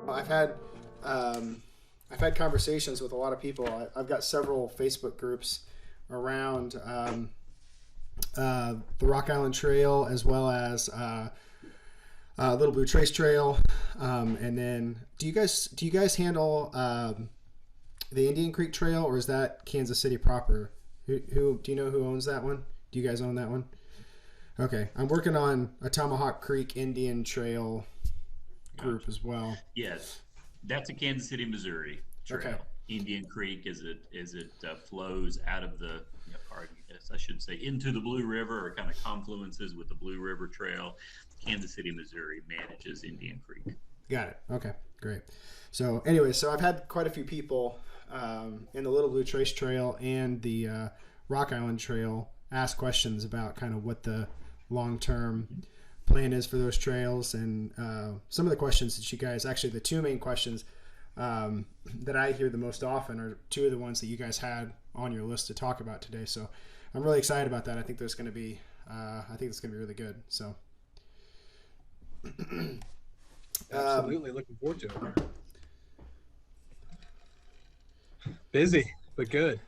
I've had I've had conversations with a lot of people. I've got several Facebook groups around the Rock Island Trail, as well as Little Blue Trace Trail, and then do you guys handle the Indian Creek Trail, or is that Kansas City proper? Who do you know who owns that one? Do you guys own that one? Okay, I'm working on a Tomahawk Creek Indian Trail group as well. Yes, that's a Kansas City, Missouri trail. Okay. Indian Creek as it flows out of the, or yes, I should say, into the Blue River, or kind of confluences with the Blue River Trail. Kansas City, Missouri manages Indian Creek. Got it. Okay, great. So anyway, so I've had quite a few people in the Little Blue Trace Trail and the Rock Island Trail ask questions about kind of what the long-term plan is for those trails, and some of the questions that you guys, actually the two main questions that I hear the most often are two of the ones that you guys had on your list to talk about today. So I'm really excited about that. I think there's going to be, I think it's going to be really good. So absolutely looking forward to it. Busy, but good.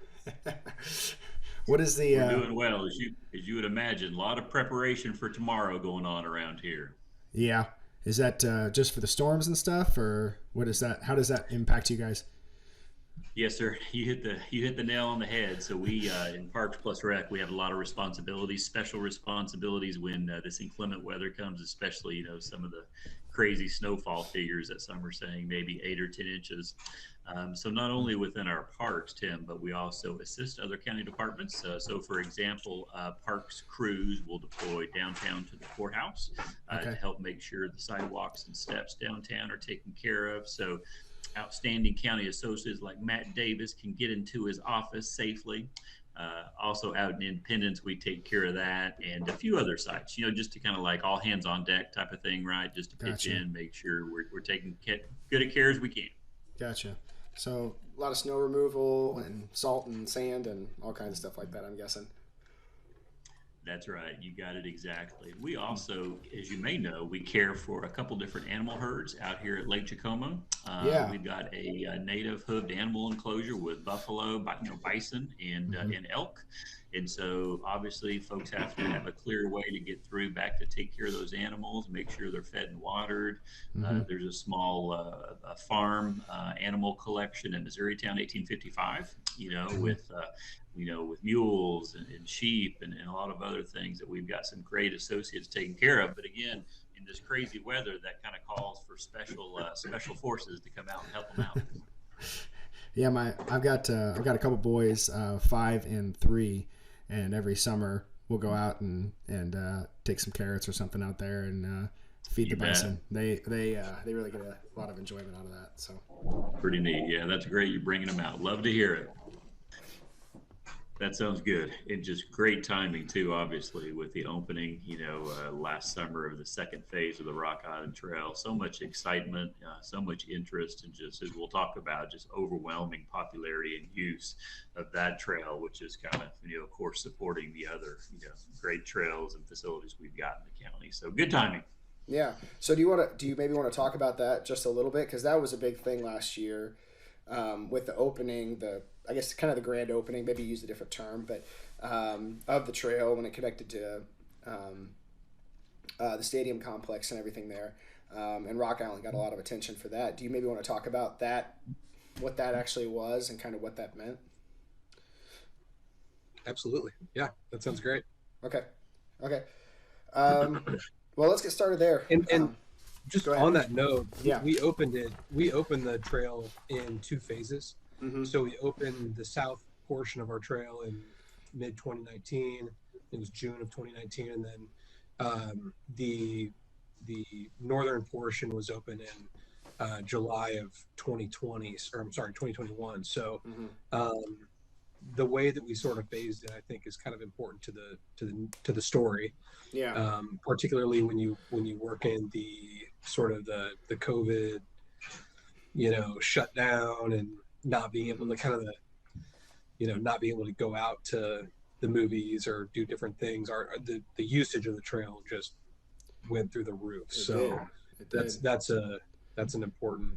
What is the? We're doing well, as you would imagine. A lot of preparation for tomorrow going on around here. Yeah, is that just for the storms and stuff, or what is that? How does that impact you guys? Yes, sir. You hit the nail on the head. So we in Parks Plus Rec, we have a lot of responsibilities, special responsibilities when this inclement weather comes, especially some of the crazy snowfall figures that some are saying, maybe 8 or 10 inches. So not only within our parks, Tim, but we also assist other county departments. So for example, parks crews will deploy downtown to the courthouse to help make sure the sidewalks and steps downtown are taken care of. So outstanding county associates like Matt Davis can get into his office safely. Also out in Independence, we take care of that, and a few other sites, just to kind of like all hands on deck type of thing, right? Just to pitch in, make sure we're taking good of care as we can. Gotcha. So a lot of snow removal and salt and sand and all kinds of stuff like that, I'm guessing. That's right. You got it exactly. We also, as you may know, we care for a couple different animal herds out here at Lake JaCo. We've got a native hooved animal enclosure with buffalo, bison, and elk. And so obviously folks have to have a clear way to get through back to take care of those animals, make sure they're fed and watered. There's a small farm animal collection in Missouritown, 1855, with mules and sheep and a lot of other things that we've got some great associates taking care of. But again, in this crazy weather, that kind of calls for special forces to come out and help them out. Yeah, I've got a couple boys, 5 and 3, and every summer we'll go out and take some carrots or something out there and feed the bison. They really get a lot of enjoyment out of that. So pretty neat. Yeah, that's great. You're bringing them out. Love to hear it. That sounds good. And just great timing too, obviously, with the opening, last summer of the second phase of the Rock Island Trail. So much excitement, so much interest, and just, as we'll talk about, just overwhelming popularity and use of that trail, which is kind of, of course, supporting the other, great trails and facilities we've got in the county. So good timing. Yeah. So do you maybe want to talk about that just a little bit? Because that was a big thing last year with the opening, I guess kind of the grand opening, maybe use a different term, but of the trail when it connected to the stadium complex and everything there. And Rock Island got a lot of attention for that. Do you maybe want to talk about that, what that actually was and kind of what that meant? Absolutely. Yeah, that sounds great. Okay. Well, let's get started there. And just on that note, yeah. we opened the trail in 2 phases. So we opened the south portion of our trail in mid 2019. It was June of 2019, and then the northern portion was open in July of 2021. So the way that we sort of phased it, I think, is kind of important to the story. Yeah. Particularly when you work in the sort of the COVID, shutdown and not being able to not being able to go out to the movies or do different things. The usage of the trail just went through the roof. That's that's an important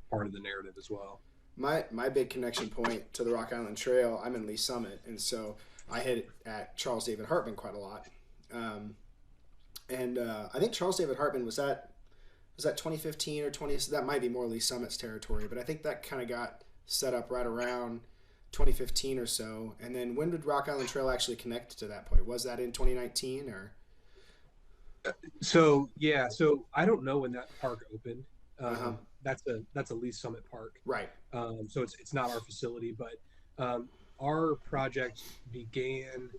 part of the narrative as well. My big connection point to the Rock Island Trail, I'm in Lee Summit, and so I hit at Charles David Hartman quite a lot. I think Charles David Hartman was that 2015 or 20, so that might be more Lee Summit's territory, but I think that kind of got set up right around 2015 or so. And then when did Rock Island Trail actually connect to that point? Was that in 2019 or? So I don't know when that park opened. That's a Lee Summit park, right? So it's not our facility, but our project began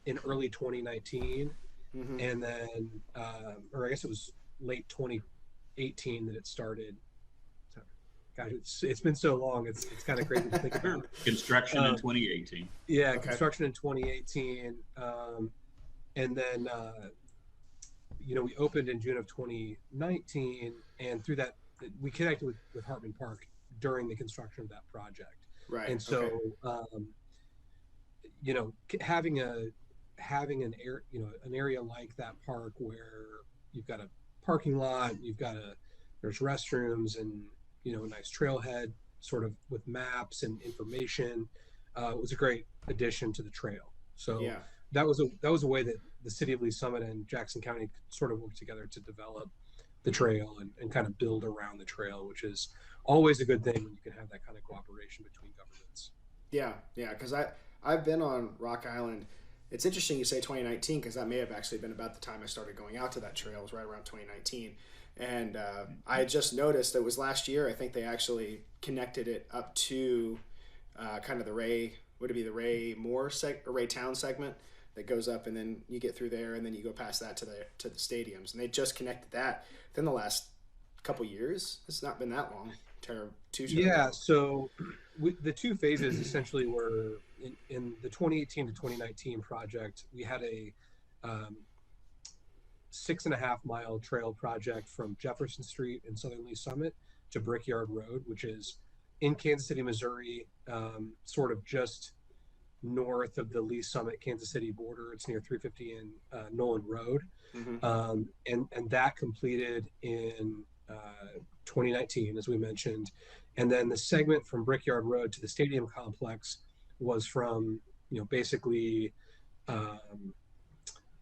in early 2019, and then or I guess it was late 2018 that it started. So, gosh, it's been so long. It's kind of crazy to think about. Construction in 2018. Yeah, okay. Construction in 2018, and then we opened in June of 2019, and through that we connected with Hartman Park during the construction of that project. Right. And so, having an area like that park where you've got a parking lot, there's restrooms, and a nice trailhead, sort of with maps and information, was a great addition to the trail. So yeah. that was a way that the city of Lee Summit and Jackson County sort of worked together to develop the trail and kind of build around the trail, which is always a good thing when you can have that kind of cooperation between governments. Yeah, because I've been on Rock Island. It's interesting you say 2019 because that may have actually been about the time I started going out to that trail. It was right around 2019. And I just noticed that it was last year, I think they actually connected it up to kind of the Ray Town segment that goes up, and then you get through there, and then you go past that to the stadiums. And they just connected that within the last couple years. It's not been that long. Yeah, so the two phases essentially were in the 2018 to 2019 project. We had a 6.5 mile trail project from Jefferson Street in Southern Lee Summit to Brickyard Road, which is in Kansas City, Missouri, sort of just north of the Lee Summit, Kansas City border. It's near 350 and Nolan Road. And that completed in 2019, as we mentioned. And then the segment from Brickyard Road to the stadium complex was from, basically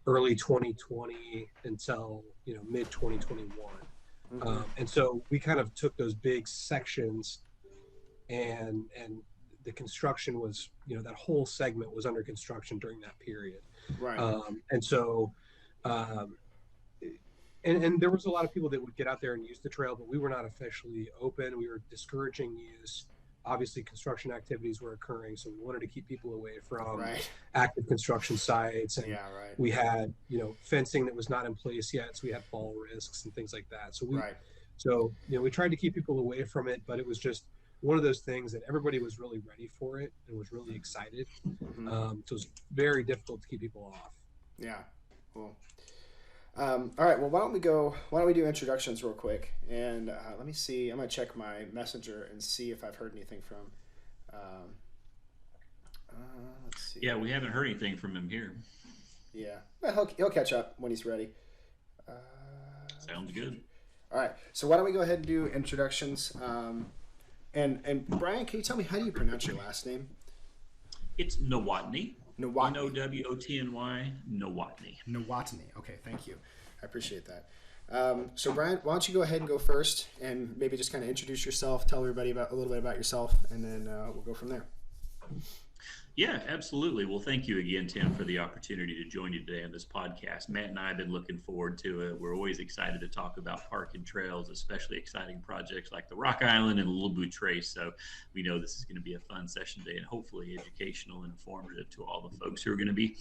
early 2020 until, mid 2021. And so we kind of took those big sections, and the construction was, that whole segment was under construction during that period. Right. And so, and there was a lot of people that would get out there and use the trail, but we were not officially open. We were discouraging use. Obviously, construction activities were occurring, so we wanted to keep people away from active construction sites. And we had, fencing that was not in place yet, so we had fall risks and things like that. So we tried to keep people away from it, but it was just one of those things that everybody was really ready for it and was really excited. So it was very difficult to keep people off. Yeah. Cool. All right. Well, why don't we do introductions real quick? And let me see. I'm going to check my messenger and see if I've heard anything from. Let's see. Yeah, we haven't heard anything from him here. Yeah. Well, he'll catch up when he's ready. Sounds good. All right. So why don't we go ahead and do introductions? And Brian, can you tell me, how do you pronounce your last name? It's Nowotny. Nowotny. Nowotny. Nowotny. Nowotny. Okay, thank you. I appreciate that. So Brian, why don't you go ahead and go first, and maybe just kind of introduce yourself, tell everybody a little bit about yourself, and then we'll go from there. Yeah, absolutely. Well, thank you again, Tim, for the opportunity to join you today on this podcast. Matt and I have been looking forward to it. We're always excited to talk about park and trails, especially exciting projects like the Rock Island and the Little Boot Trace. So we know this is going to be a fun session today, and hopefully educational and informative to all the folks who are going to be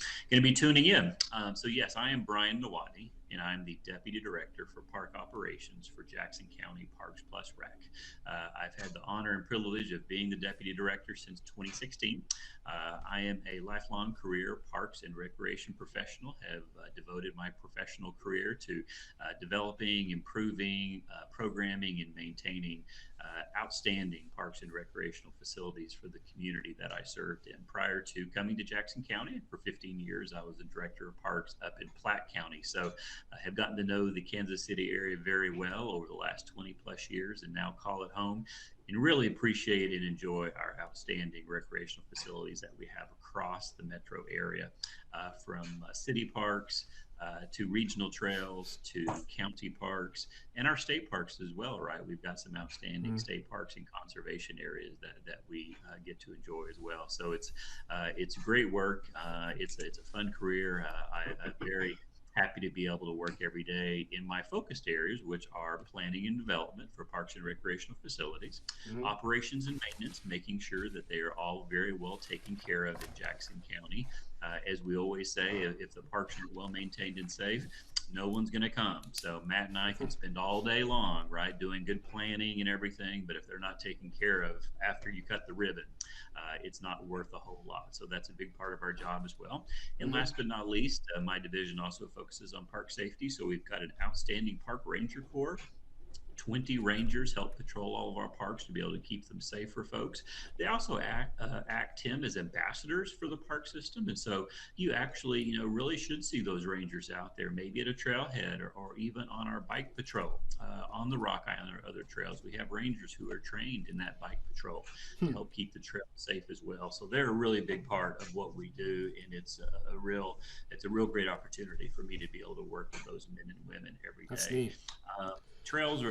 tuning in. So yes, I am Brian Nowotny, and I'm the Deputy Director for Park Operations for Jackson County Parks Plus Rec. I've had the honor and privilege of being the Deputy Director since 2016. I am a lifelong career parks and recreation professional, have devoted my professional career to developing, improving, programming, and maintaining outstanding parks and recreational facilities for the community that I served in. Prior to coming to Jackson County, for 15 years, I was the director of parks up in Platte County. So I have gotten to know the Kansas City area very well over the last 20 plus years, and now call it home, and really appreciate and enjoy our outstanding recreational facilities that we have across the metro area, from city parks to regional trails to county parks and our state parks as well, right? We've got some outstanding state parks and conservation areas that we get to enjoy as well. So it's great work. It's a fun career. I'm very happy to be able to work every day in my focused areas, which are planning and development for parks and recreational facilities, operations and maintenance, making sure that they are all very well taken care of in Jackson County. As we always say, if the parks are well maintained and safe, no one's going to come. So Matt and I can spend all day long, right, doing good planning and everything, but if they're not taken care of after you cut the ribbon, it's not worth a whole lot. So that's a big part of our job as well. And last but not least, my division also focuses on park safety. So we've got an outstanding park ranger corps. 20 rangers help patrol all of our parks to be able to keep them safe for folks. They also act, Tim, as ambassadors for the park system. And so you actually, really should see those rangers out there, maybe at a trailhead or even on our bike patrol on the Rock Island or other trails. We have rangers who are trained in that bike patrol to help keep the trail safe as well. So they're a really big part of what we do, and it's a real great opportunity for me to be able to work with those men and women every day. That's neat. Trails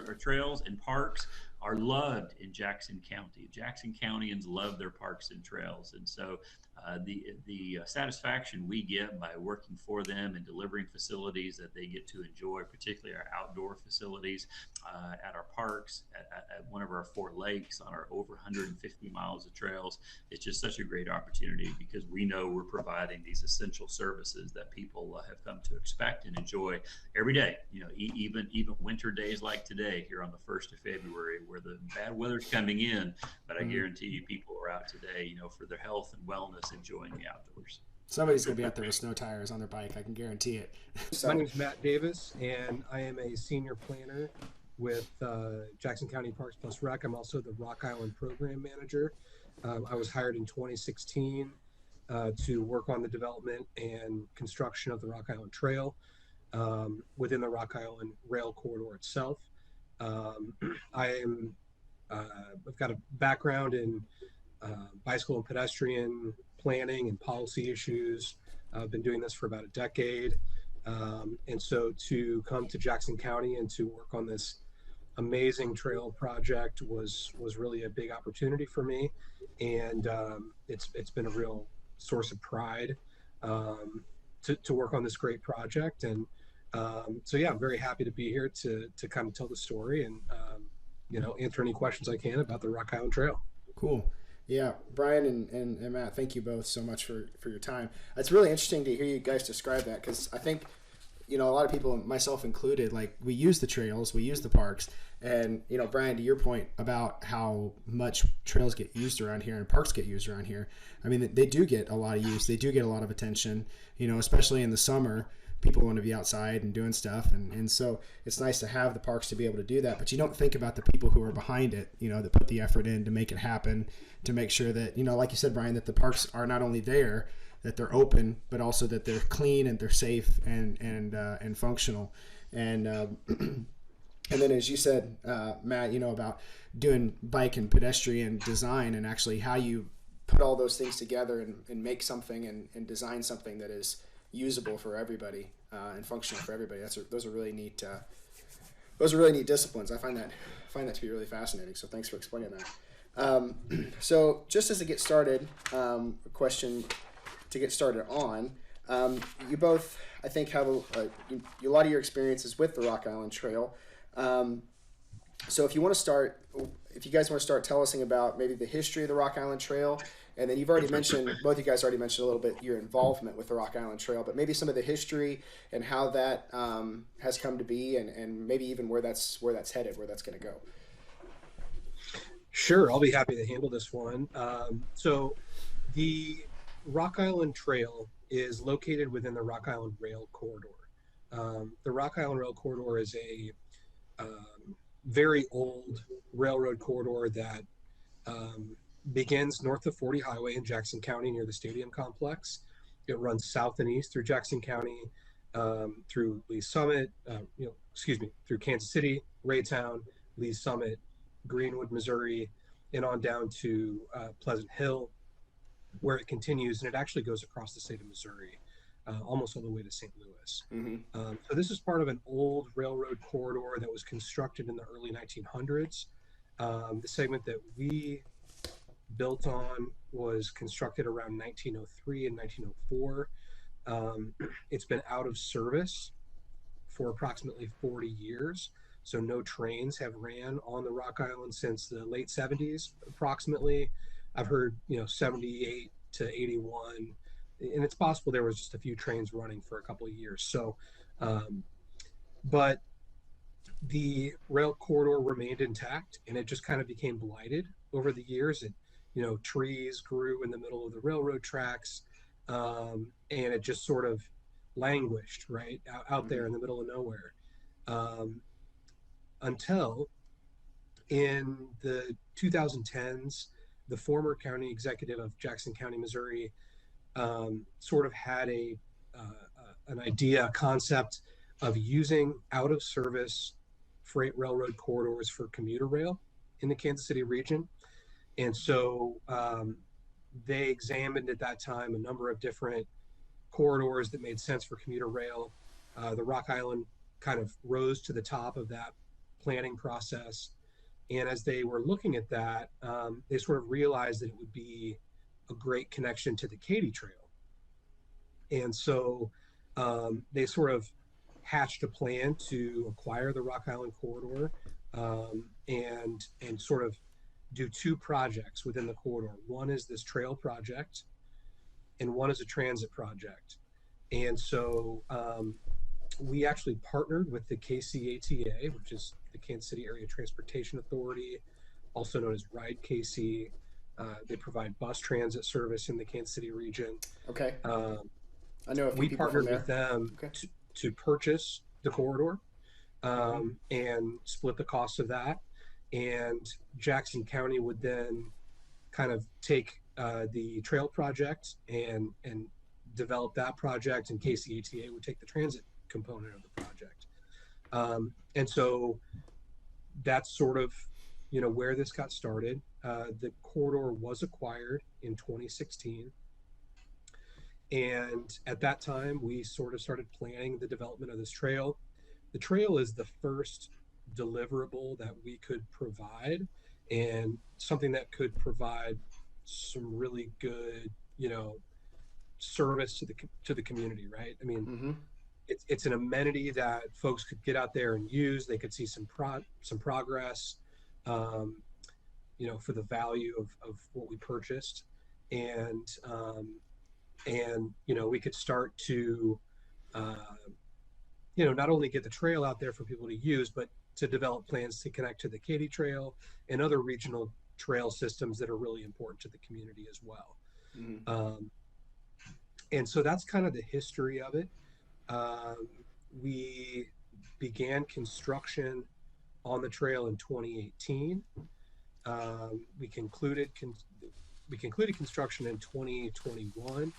and parks are loved in Jackson County. Jackson Countyans love their parks and trails, and so the satisfaction we get by working for them and delivering facilities that they get to enjoy, particularly our outdoor facilities at our parks, at one of our 4 lakes, on our over 150 miles of trails. It's just such a great opportunity because we know we're providing these essential services that people have come to expect and enjoy every day. Even winter days like today here on the 1st of February, where the bad weather's coming in, but I guarantee you people are out today, for their health and wellness, enjoying the outdoors. Somebody's going to be out there with snow tires on their bike. I can guarantee it. My name is Matt Davis, and I am a senior planner with Jackson County Parks Plus Rec. I'm also the Rock Island program manager. I was hired in 2016 to work on the development and construction of the Rock Island Trail within the Rock Island rail corridor itself. I've got a background in bicycle and pedestrian planning and policy issues. I've been doing this for about a decade. And so to come to Jackson County and to work on this amazing trail project was really a big opportunity for me. And it's been a real source of pride to work on this great project. And so, yeah, I'm very happy to be here to kind of tell the story and, answer any questions I can about the Rock Island Trail. Cool. Yeah, Brian and Matt, thank you both so much for your time. It's really interesting to hear you guys describe that, because I think, a lot of people, myself included, like, we use the trails, we use the parks, and, Brian, to your point about how much trails get used around here and parks get used around here, I mean, they do get a lot of use, they do get a lot of attention, especially in the summer. People want to be outside and doing stuff, and so it's nice to have the parks to be able to do that, but you don't think about the people who are behind it, that put the effort in to make it happen, to make sure that, like you said, Brian, that the parks are not only there, that they're open, but also that they're clean and they're safe and functional. And and then, as you said, Matt, about doing bike and pedestrian design, and actually how you put all those things together and make something and design something that is usable for everybody and functional for everybody. Those are really neat. Those are really neat disciplines. I find that to be really fascinating. So thanks for explaining that. So just as to get started, a question to get started on. You both, I think, have a lot of your experiences with the Rock Island Trail. So if you guys want to start tell us about maybe the history of the Rock Island Trail. And then you've already mentioned, both of you guys already mentioned a little bit your involvement with the Rock Island Trail, but maybe some of the history and how that has come to be, and maybe even where that's headed, where that's going to go. Sure, I'll be happy to handle this one. So the Rock Island Trail is located within the Rock Island Rail Corridor. The Rock Island Rail Corridor is a very old railroad corridor that begins north of 40 Highway in Jackson County near the stadium complex. It runs south and east through Jackson County, through Lee's Summit, through Kansas City, Raytown, Lee's Summit, Greenwood, Missouri, and on down to Pleasant Hill, where it continues, and it actually goes across the state of Missouri, almost all the way to St. Louis. So this is part of an old railroad corridor that was constructed in the early 1900s. The segment that we built on was constructed around 1903 and 1904. It's been out of service for approximately 40 years. So no trains have ran on the Rock Island since the late 70s, approximately. I've heard, 78 to 81, and it's possible there was just a few trains running for a couple of years. So, but the rail corridor remained intact, and it just kind of became blighted over the years. And, trees grew in the middle of the railroad tracks, and it just sort of languished right out there in the middle of nowhere. Until in the 2010s, the former county executive of Jackson County, Missouri, sort of had an idea, a concept of using out of service freight railroad corridors for commuter rail in the Kansas City region. And so they examined at that time a number of different corridors that made sense for commuter rail. The Rock Island kind of rose to the top of that planning process. And as they were looking at that, they sort of realized that it would be a great connection to the Katy Trail. And so they sort of hatched a plan to acquire the Rock Island corridor, and sort of do two projects within the corridor. One is this trail project, and one is a transit project. And so we actually partnered with the KCATA, which is the Kansas City Area Transportation Authority, also known as RIT KC. They provide bus transit service in the Kansas City region. Okay. I know a few we people partnered from there. with them Okay. to purchase the corridor, and split the cost of that. And Jackson County would then kind of take the trail project and develop that project, and KCATA would take the transit component of the project. And so that's sort of, where this got started. The corridor was acquired in 2016. And at that time, we sort of started planning the development of this trail. The trail is the first deliverable that we could provide, and something that could provide some really good, service to the community, right? I mean, it's an amenity that folks could get out there and use. They could see some progress, for the value of what we purchased, and we could start to, not only get the trail out there for people to use, but to develop plans to connect to the Katy Trail and other regional trail systems that are really important to the community as well. And so that's kind of the history of it. We began construction on the trail in 2018. We concluded construction in 2021.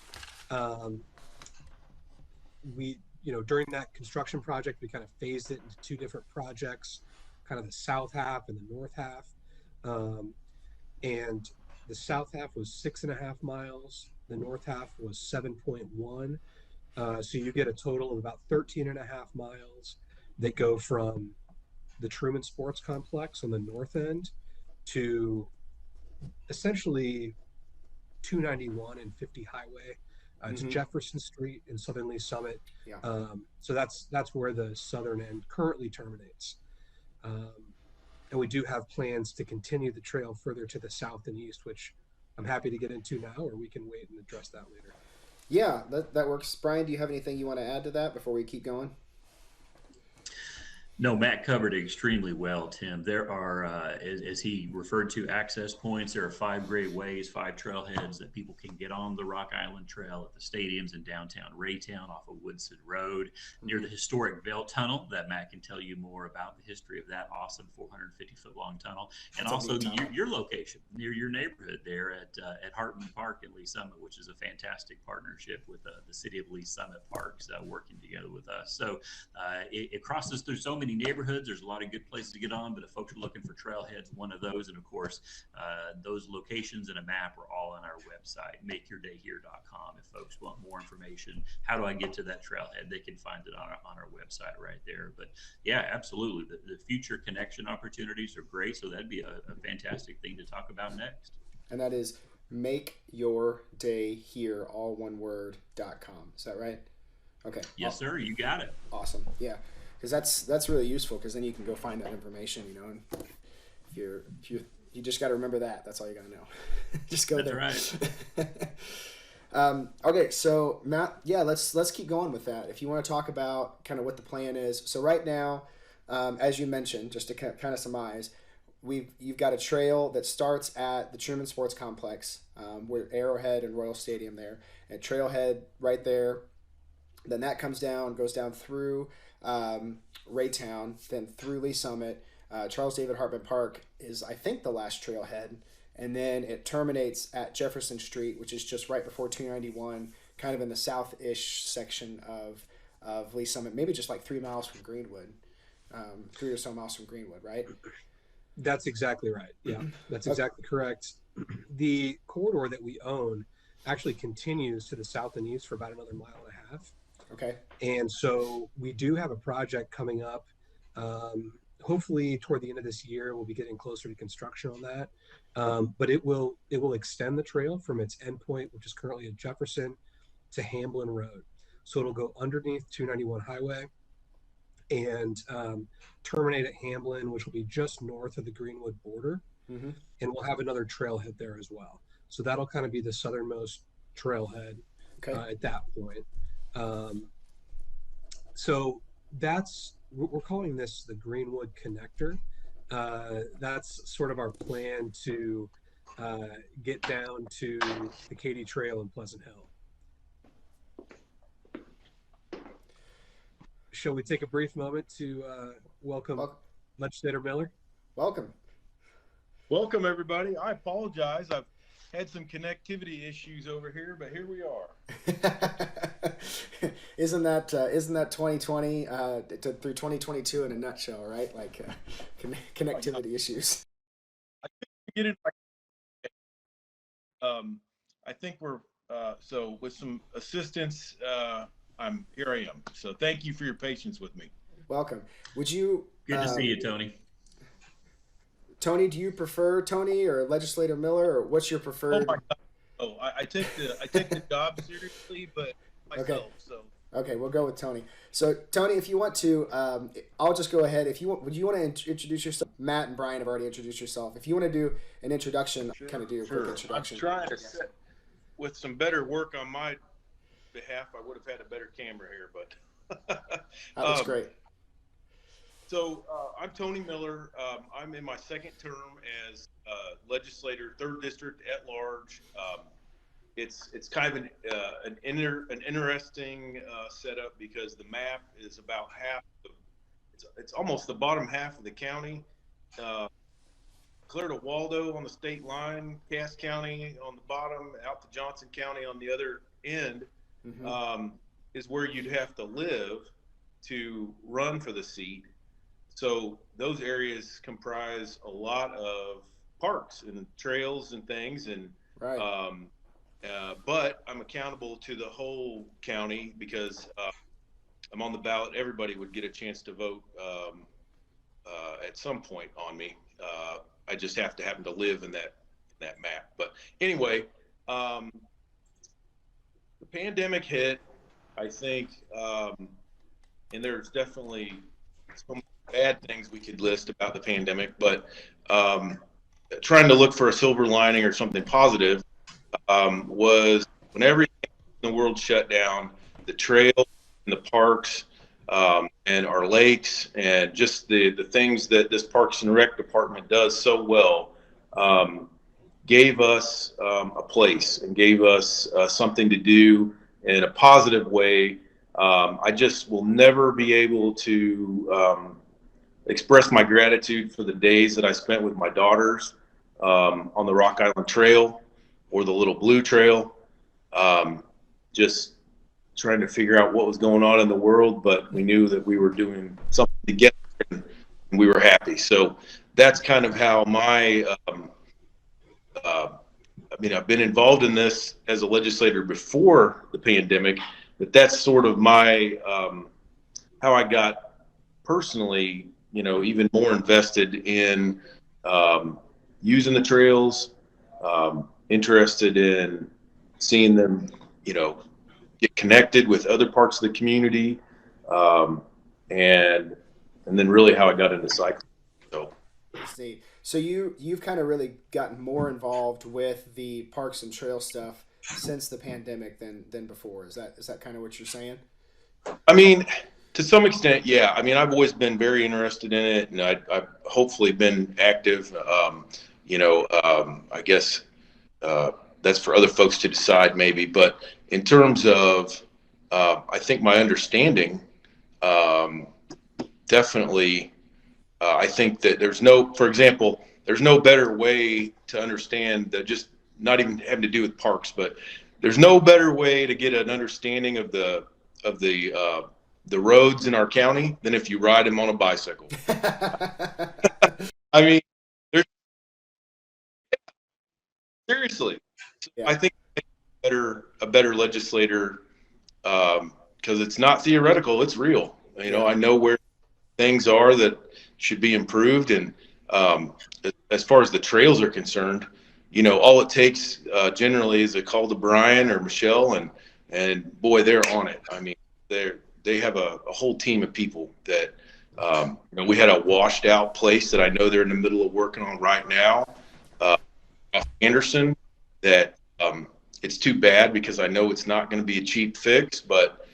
During that construction project, we kind of phased it into two different projects, kind of the south half and the north half. And the south half was 6.5 miles. The north half was 7.1. So you get a total of about 13.5 miles that go from the Truman Sports Complex on the north end to essentially 291 and 50 Highway to Jefferson Street in Southern Lee's Summit. Yeah. So that's where the southern end currently terminates. And we do have plans to continue the trail further to the south and east, which I'm happy to get into now, or we can wait and address that later. Yeah, that works. Brian, do you have anything you want to add to that before we keep going? No, Matt covered it extremely well, Tim. There are, as he referred to, access points. There are 5 great ways, 5 trailheads that people can get on the Rock Island Trail at the stadiums in downtown Raytown off of Woodson Road, near the historic Bell Tunnel that Matt can tell you more about the history of that awesome 450-foot long tunnel. And That's also tunnel. your location near your neighborhood there at Hartman Park and Lee Summit, which is a fantastic partnership with the city of Lee Summit Parks working together with us. So it crosses through so many neighborhoods. There's a lot of good places to get on, but if folks are looking for trailheads, one of those, and of course, those locations and a map are all on our website, makeyourdayhere.com. If folks want more information, how do I get to that trailhead? They can find it on our website right there. But yeah, absolutely. The future connection opportunities are great. So that'd be a fantastic thing to talk about next. And that is makeyourdayhere, all one word.com. Is that right? Okay. Yes, sir. You got it. Awesome. Yeah. Because that's really useful, because then you can go find that information, and if you just got to remember that. That's all you got to know. Just go there. That's right. Okay, so Matt, yeah, let's keep going with that. If you want to talk about kind of what the plan is. So right now, as you mentioned, just to kind of surmise, you've got a trail that starts at the Truman Sports Complex, where Arrowhead and Royal Stadium there, and Trailhead right there. Then that goes down through Raytown, then through Lee Summit. Charles David Hartman Park is, I think, the last trailhead, and then it terminates at Jefferson Street, which is just right before 291, kind of in the south-ish section of Lee Summit, maybe just like 3 miles from Greenwood, 3 or so miles from Greenwood, right? That's exactly right. Yeah, that's exactly correct. The corridor that we own actually continues to the south and east for about another 1.5 miles. Okay. And so we do have a project coming up. Hopefully toward the end of this year, we'll be getting closer to construction on that. But it will extend the trail from its endpoint, which is currently at Jefferson, to Hamblin Road. So it'll go underneath 291 Highway and terminate at Hamblin, which will be just north of the Greenwood border. Mm-hmm. And we'll have another trailhead there as well. So that'll kind of be the southernmost trailhead at that point. So we're calling this the Greenwood Connector. That's sort of our plan to get down to the Katy Trail in Pleasant Hill. Shall we take a brief moment to welcome Legislator Miller? Welcome. Welcome, everybody. I apologize. I've had some connectivity issues over here, but here we are. Isn't that 2020 through 2022 in a nutshell, right? Like connectivity issues. I couldn't get it. I think we're so with some assistance. Here I am. So thank you for your patience with me. Welcome. Would you? Good to see you, Tony. Tony, do you prefer Tony or Legislator Miller, or what's your preferred? Oh my God. Oh, I take the job seriously, but myself. Okay. So okay, we'll go with Tony. So Tony, if you want to, I'll just go ahead. If you want, would you want to introduce yourself? Matt and Brian have already introduced yourself. If you want to do an introduction, kind of do a quick introduction. I'm trying to set with some better work on my behalf. I would have had a better camera here, but that's great. So I'm Tony Miller. I'm in my second term as legislator, 3rd District at large. It's kind of an interesting setup because the map is about half. It's almost the bottom half of the county. Clear to Waldo on the state line, Cass County on the bottom, out to Johnson County on the other end, is where you'd have to live to run for the seat. So those areas comprise a lot of parks and trails and things, and right. But I'm accountable to the whole county because I'm on the ballot. Everybody would get a chance to vote at some point on me. I just have to happen to live in that map. But anyway, the pandemic hit, I think, and there's definitely some bad things we could list about the pandemic, but trying to look for a silver lining or something positive was when everything in the world shut down, the trails and the parks and our lakes, and just the things that this Parks and Rec department does so well, gave us a place and gave us something to do in a positive way. I just will never be able to express my gratitude for the days that I spent with my daughters on the Rock Island Trail or the Little Blue Trail, just trying to figure out what was going on in the world, but we knew that we were doing something together and we were happy. So that's kind of how my, I've been involved in this as a legislator before the pandemic, but that's sort of my, how I got personally, even more invested in using the trails, interested in seeing them, get connected with other parts of the community, and then really how I got into cycling. So you've kind of really gotten more involved with the parks and trail stuff since the pandemic than before. Is that kind of what you're saying? I mean, to some extent, yeah. I mean, I've always been very interested in it, and I've hopefully been active. I guess that's for other folks to decide maybe. But in terms of, I think my understanding, definitely, I think that for example, there's no better way to understand that, just not even having to do with parks, but there's no better way to get an understanding of the roads in our county than if you ride them on a bicycle. I mean, seriously, yeah. I think a better legislator, because it's not theoretical, it's real. I know where things are that should be improved, and as far as the trails are concerned, all it takes generally is a call to Brian or Michelle, and boy, they're on it. I mean, they have a whole team of people that, we had a washed out place that I know they're in the middle of working on right now, Anderson, that it's too bad because I know it's not going to be a cheap fix, but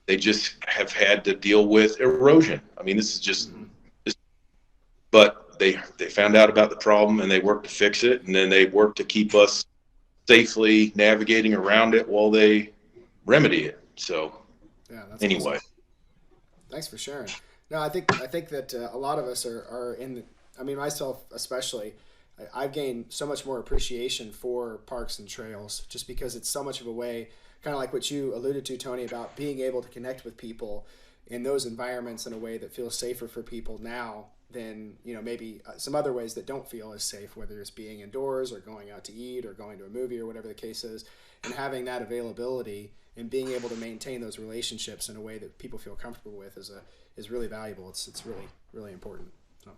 they just have had to deal with erosion. I mean, this is just, but they found out about the problem and they worked to fix it, and then they worked to keep us safely navigating around it while they remedy it. So yeah, that's anyway. Awesome. Thanks for sharing. No, I think that a lot of us are myself especially, I've gained so much more appreciation for parks and trails just because it's so much of a way, kind of like what you alluded to, Tony, about being able to connect with people in those environments in a way that feels safer for people now than, maybe some other ways that don't feel as safe, whether it's being indoors or going out to eat or going to a movie or whatever the case is, and having that availability and being able to maintain those relationships in a way that people feel comfortable with is really valuable. It's really, really important. So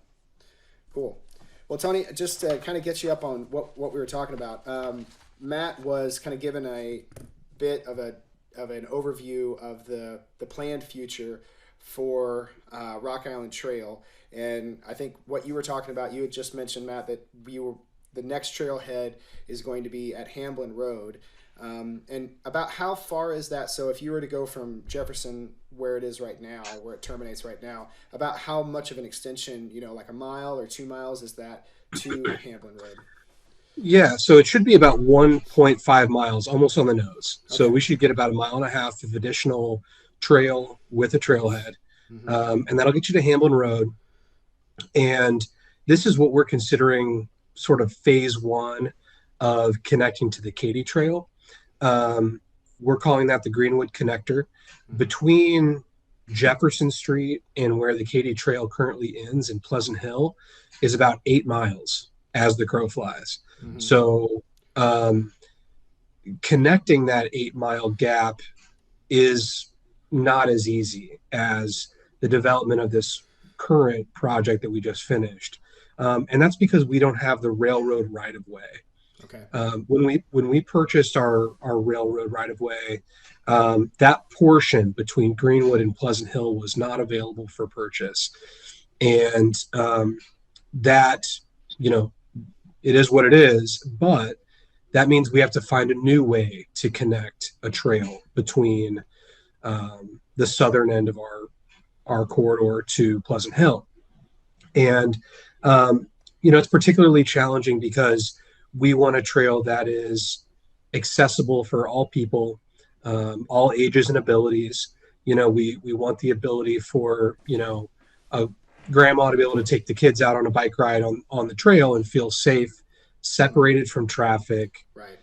cool. Well, Tony, just to kind of get you up on what we were talking about, Matt was kind of given a bit of an overview of the planned future for Rock Island Trail, and I think what you were talking about, you had just mentioned, Matt, that the next trailhead is going to be at Hamblin Road, and about how far is that? So if you were to go from Jefferson, where it is right now, where it terminates right now, about how much of an extension, like a mile or 2 miles, is that to Hamblin Road? Yeah, so it should be about 1.5 miles, almost on the nose. Okay. So we should get about 1.5 miles of additional trail with a trailhead, and that'll get you to Hamblin Road. And this is what we're considering sort of phase one of connecting to the Katy Trail. We're calling that the Greenwood Connector. Between Jefferson Street and where the Katy Trail currently ends in Pleasant Hill is about 8 miles as the crow flies. So connecting that 8-mile gap is not as easy as the development of this current project that we just finished. And that's because we don't have the railroad right of way. Okay. When we purchased our railroad right of way, that portion between Greenwood and Pleasant Hill was not available for purchase, and that it is what it is. But that means we have to find a new way to connect a trail between the southern end of our corridor to Pleasant Hill. And, it's particularly challenging because we want a trail that is accessible for all people, all ages and abilities. We want the ability for, a grandma to be able to take the kids out on a bike ride on the trail and feel safe, separated from traffic. Right.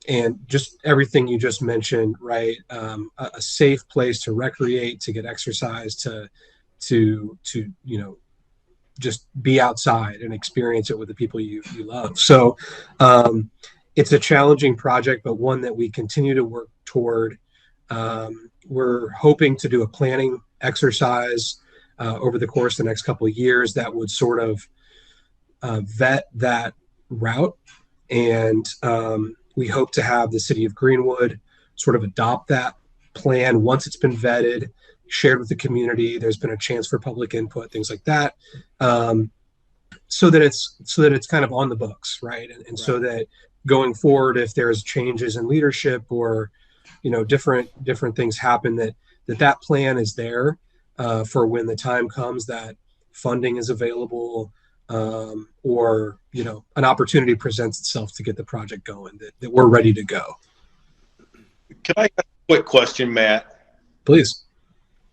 And just everything you just mentioned, right? A safe place to recreate, to get exercise, to just be outside and experience it with the people you love. So it's a challenging project, but one that we continue to work toward. We're hoping to do a planning exercise over the course of the next couple of years that would sort of vet that route. And we hope to have the city of Greenwood sort of adopt that plan once it's been vetted, shared with the community. There's been a chance for public input, things like that, so that it's kind of on the books, right? And right. So that going forward, if there's changes in leadership or different things happen, that plan is there for when the time comes that funding is available, or an opportunity presents itself to get the project going, that we're ready to go. Can I ask a quick question, Matt? Please.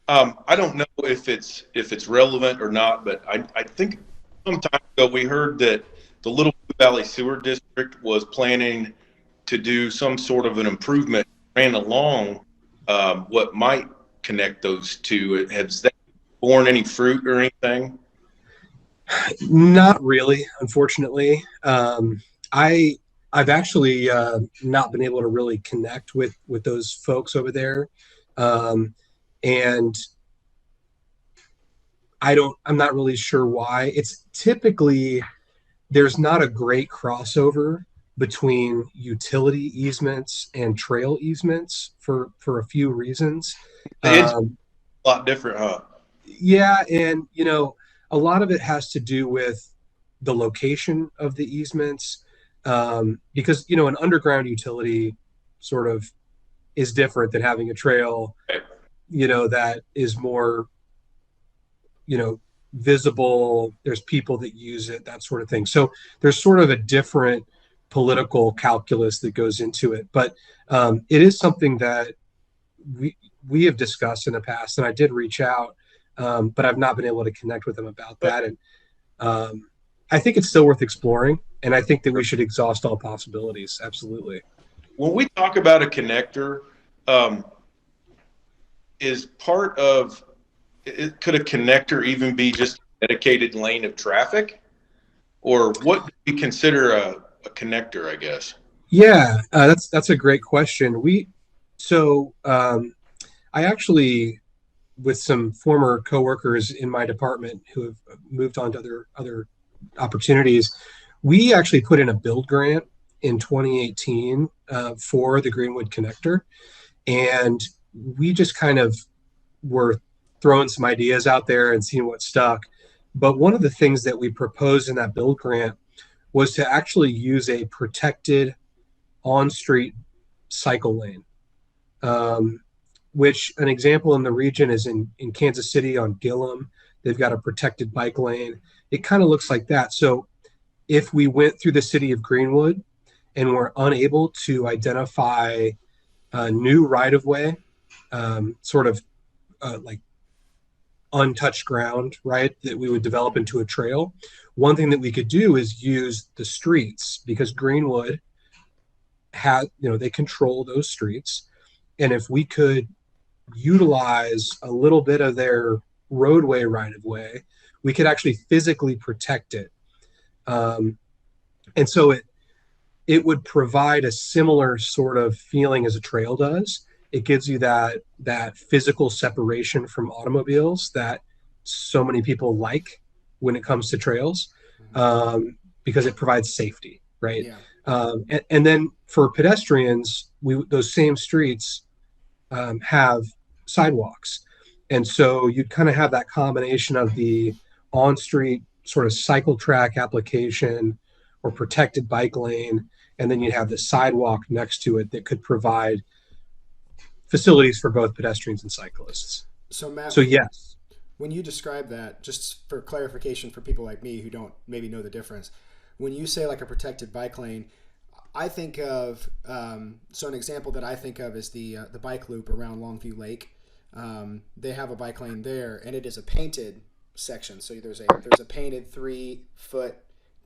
I don't know if it's relevant or not, but I think some time ago we heard that the Little Blue Valley Sewer District was planning to do some sort of an improvement ran along what might connect those two. Has that borne any fruit or anything? Not really, unfortunately. I've actually not been able to really connect with those folks over there. And I'm not really sure why. It's typically, there's not a great crossover between utility easements and trail easements for a few reasons. It's a lot different, huh? Yeah. And, a lot of it has to do with the location of the easements, because, an underground utility sort of is different than having a trail, that is more, visible. There's people that use it, that sort of thing. So there's sort of a different political calculus that goes into it. But it is something that we have discussed in the past, and I did reach out, but I've not been able to connect with them about that. And I think it's still worth exploring, and I think that we should exhaust all possibilities. Absolutely. When we talk about a connector, is part of it, could a connector even be just a dedicated lane of traffic, or what do we consider a connector, I guess? Yeah, that's a great question. I actually, with some former coworkers in my department who have moved on to other opportunities, we actually put in a build grant in 2018 for the Greenwood Connector, and we just kind of were throwing some ideas out there and seeing what stuck. But one of the things that we proposed in that build grant was to actually use a protected on-street cycle lane, which an example in the region is in Kansas City on Gillum. They've got a protected bike lane. It kind of looks like that. So if we went through the city of Greenwood and were unable to identify a new right-of-way, sort of like untouched ground, right, that we would develop into a trail, one thing that we could do is use the streets, because Greenwood they control those streets. And if we could utilize a little bit of their roadway right-of-way, we could actually physically protect it. And so it would provide a similar sort of feeling as a trail does. It gives you that physical separation from automobiles that so many people like when it comes to trails, because it provides safety, right? Yeah. And then for pedestrians, those same streets have sidewalks. And so you kind of have that combination of the on-street sort of cycle track application or protected bike lane, and then you have the sidewalk next to it that could provide facilities for both pedestrians and cyclists. So Matt, So yes, when you describe that, just for clarification for people like me who don't maybe know the difference, when you say like a protected bike lane, I think of so an example that I think of is the bike loop around Longview Lake. They have a bike lane there, and it is a painted section. So there's a painted 3-foot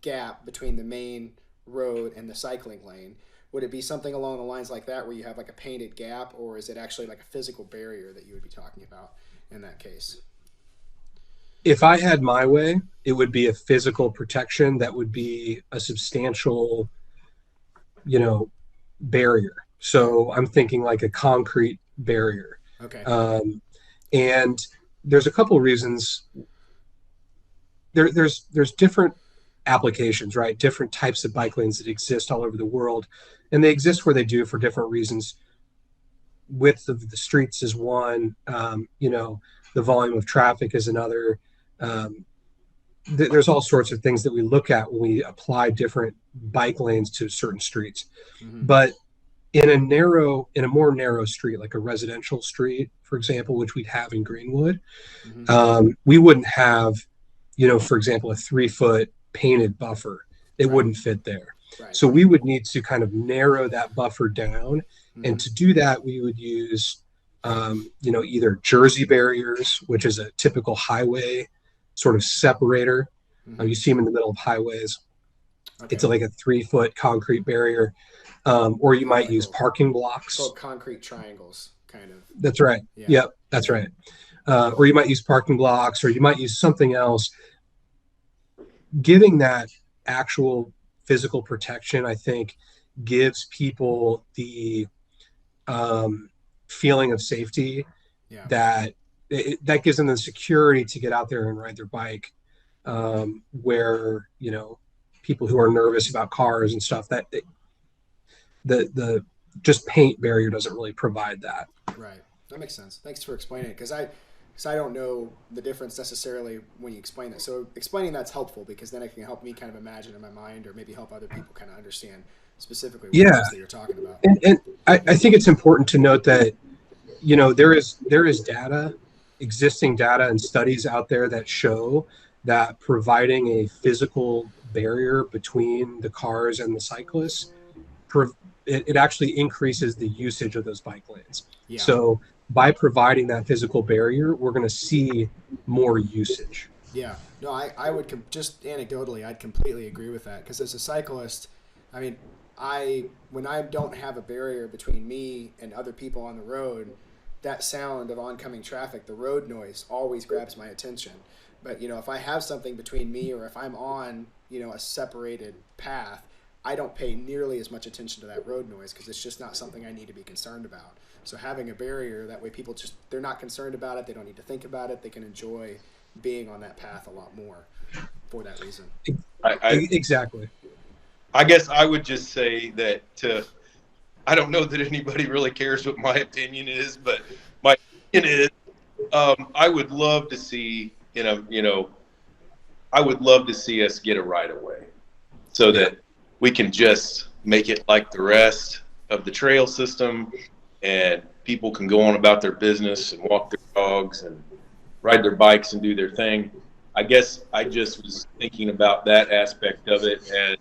gap between the main road and the cycling lane. Would it be something along the lines like that, where you have like a painted gap, or is it actually like a physical barrier that you would be talking about in that case? if I had my way, it would be a physical protection that would be a substantial, barrier. So I'm thinking like a concrete barrier. Okay. And there's a couple of reasons. There's different applications, right? Different types of bike lanes that exist all over the world, and they exist where they do for different reasons. Width of the streets is one. The volume of traffic is another. There's all sorts of things that we look at when we apply different bike lanes to certain streets. Mm-hmm. But in a more narrow street, like a residential street, for example, which we'd have in Greenwood, mm-hmm. We wouldn't have, for example, a 3-foot painted buffer. It right. wouldn't fit there. Right. So we would need to kind of narrow that buffer down. Mm-hmm. And to do that, we would use, either jersey barriers, which is a typical highway sort of separator. Mm-hmm. You see them in the middle of highways. Okay. It's like a 3-foot concrete barrier. Or you might use parking blocks. So concrete triangles, kind of. That's right. Yeah. Yep, that's right. Or you might use parking blocks, or you might use something else. Giving that actual physical protection, I think, gives people the feeling of safety, that gives them the security to get out there and ride their bike, where people who are nervous about cars and stuff, that the just paint barrier doesn't really provide that. Right. That makes sense. Thanks for explaining it, because I don't know the difference necessarily when you explain it. So explaining that's helpful, because then it can help me kind of imagine in my mind, or maybe help other people kind of understand specifically what it is that you're talking about. And I think it's important to note that, there is data, existing data and studies out there that show that providing a physical barrier between the cars and the cyclists, it actually increases the usage of those bike lanes. Yeah. So by providing that physical barrier, we're going to see more usage. Yeah, no, I would just anecdotally, I'd completely agree with that, because as a cyclist, I mean, when I don't have a barrier between me and other people on the road, that sound of oncoming traffic, the road noise, always grabs my attention. But if I have something between me, or if I'm on a separated path, I don't pay nearly as much attention to that road noise, because it's just not something I need to be concerned about. So having a barrier, that way people they're not concerned about it. They don't need to think about it. They can enjoy being on that path a lot more for that reason. Exactly. I guess I would just say that I don't know that anybody really cares what my opinion is, but my opinion is I would love to see, I would love to see us get a right of way, so that we can just make it like the rest of the trail system, and people can go on about their business and walk their dogs and ride their bikes and do their thing. I guess I just was thinking about that aspect of it, and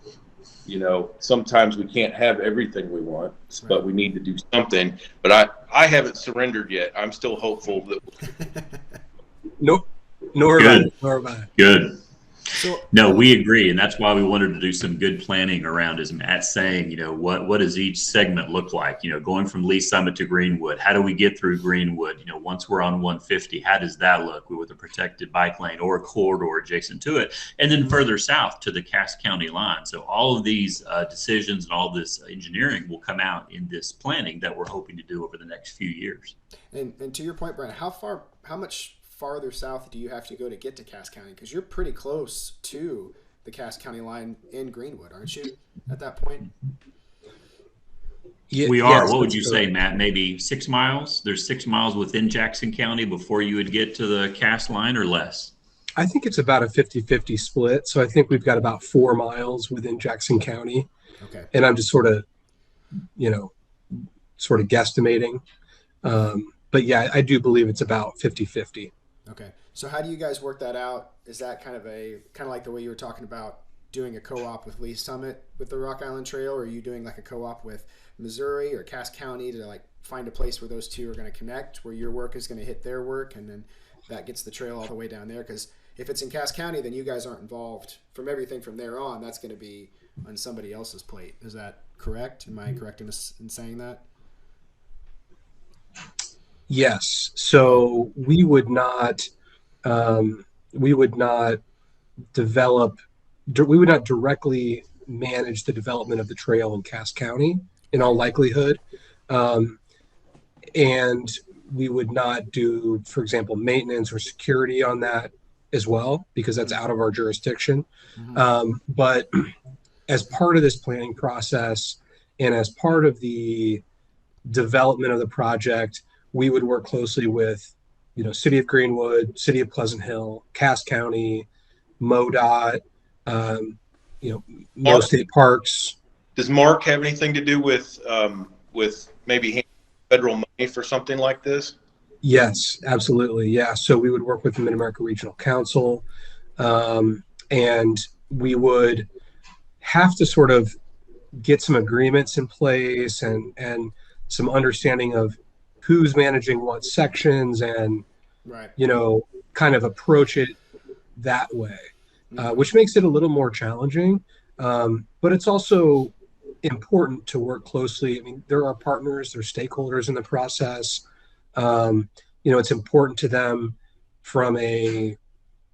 sometimes we can't have everything we want, but we need to do something. But I haven't surrendered yet. I'm still hopeful that Nope. Nor am I. Good. No, we agree, and that's why we wanted to do some good planning around, as Matt's saying, what does each segment look like? Going from Lee Summit to Greenwood, how do we get through Greenwood? Once we're on 150, how does that look with a protected bike lane or a corridor adjacent to it? And then further south to the Cass County line. So all of these decisions and all this engineering will come out in this planning that we're hoping to do over the next few years. And to your point, Brian, how much farther south do you have to go to get to Cass County? Because you're pretty close to the Cass County line in Greenwood, aren't you, at that point? Yeah, we are. Yes, what would you say, Matt? Maybe 6 miles? There's 6 miles within Jackson County before you would get to the Cass line, or less? I think it's about a 50-50 split. So I think we've got about 4 miles within Jackson County. Okay. And I'm just sort of guesstimating. But yeah, I do believe it's about 50-50. Okay. So how do you guys work that out? Is that kind of like the way you were talking about doing a co-op with Lee Summit with the Rock Island Trail, or are you doing like a co-op with Missouri or Cass County to like find a place where those two are going to connect, where your work is going to hit their work, and then that gets the trail all the way down there? Because if it's in Cass County, then you guys aren't involved. From everything from there on, that's going to be on somebody else's plate. Is that correct? Am I correct in saying that? Yes. So we would not develop, we would not directly manage the development of the trail in Cass County in all likelihood. And we would not do, for example, maintenance or security on that as well, because that's out of our jurisdiction. But as part of this planning process and as part of the development of the project, we would work closely with, City of Greenwood, City of Pleasant Hill, Cass County, MoDOT, Mo State Parks. Does Mark have anything to do with maybe federal money for something like this? Yes, absolutely. Yeah. So we would work with the Mid-America Regional Council, and we would have to sort of get some agreements in place and some understanding of who's managing what sections and, Right. kind of approach it that way, which makes it a little more challenging. But it's also important to work closely. I mean, there are partners, there are stakeholders in the process. It's important to them from a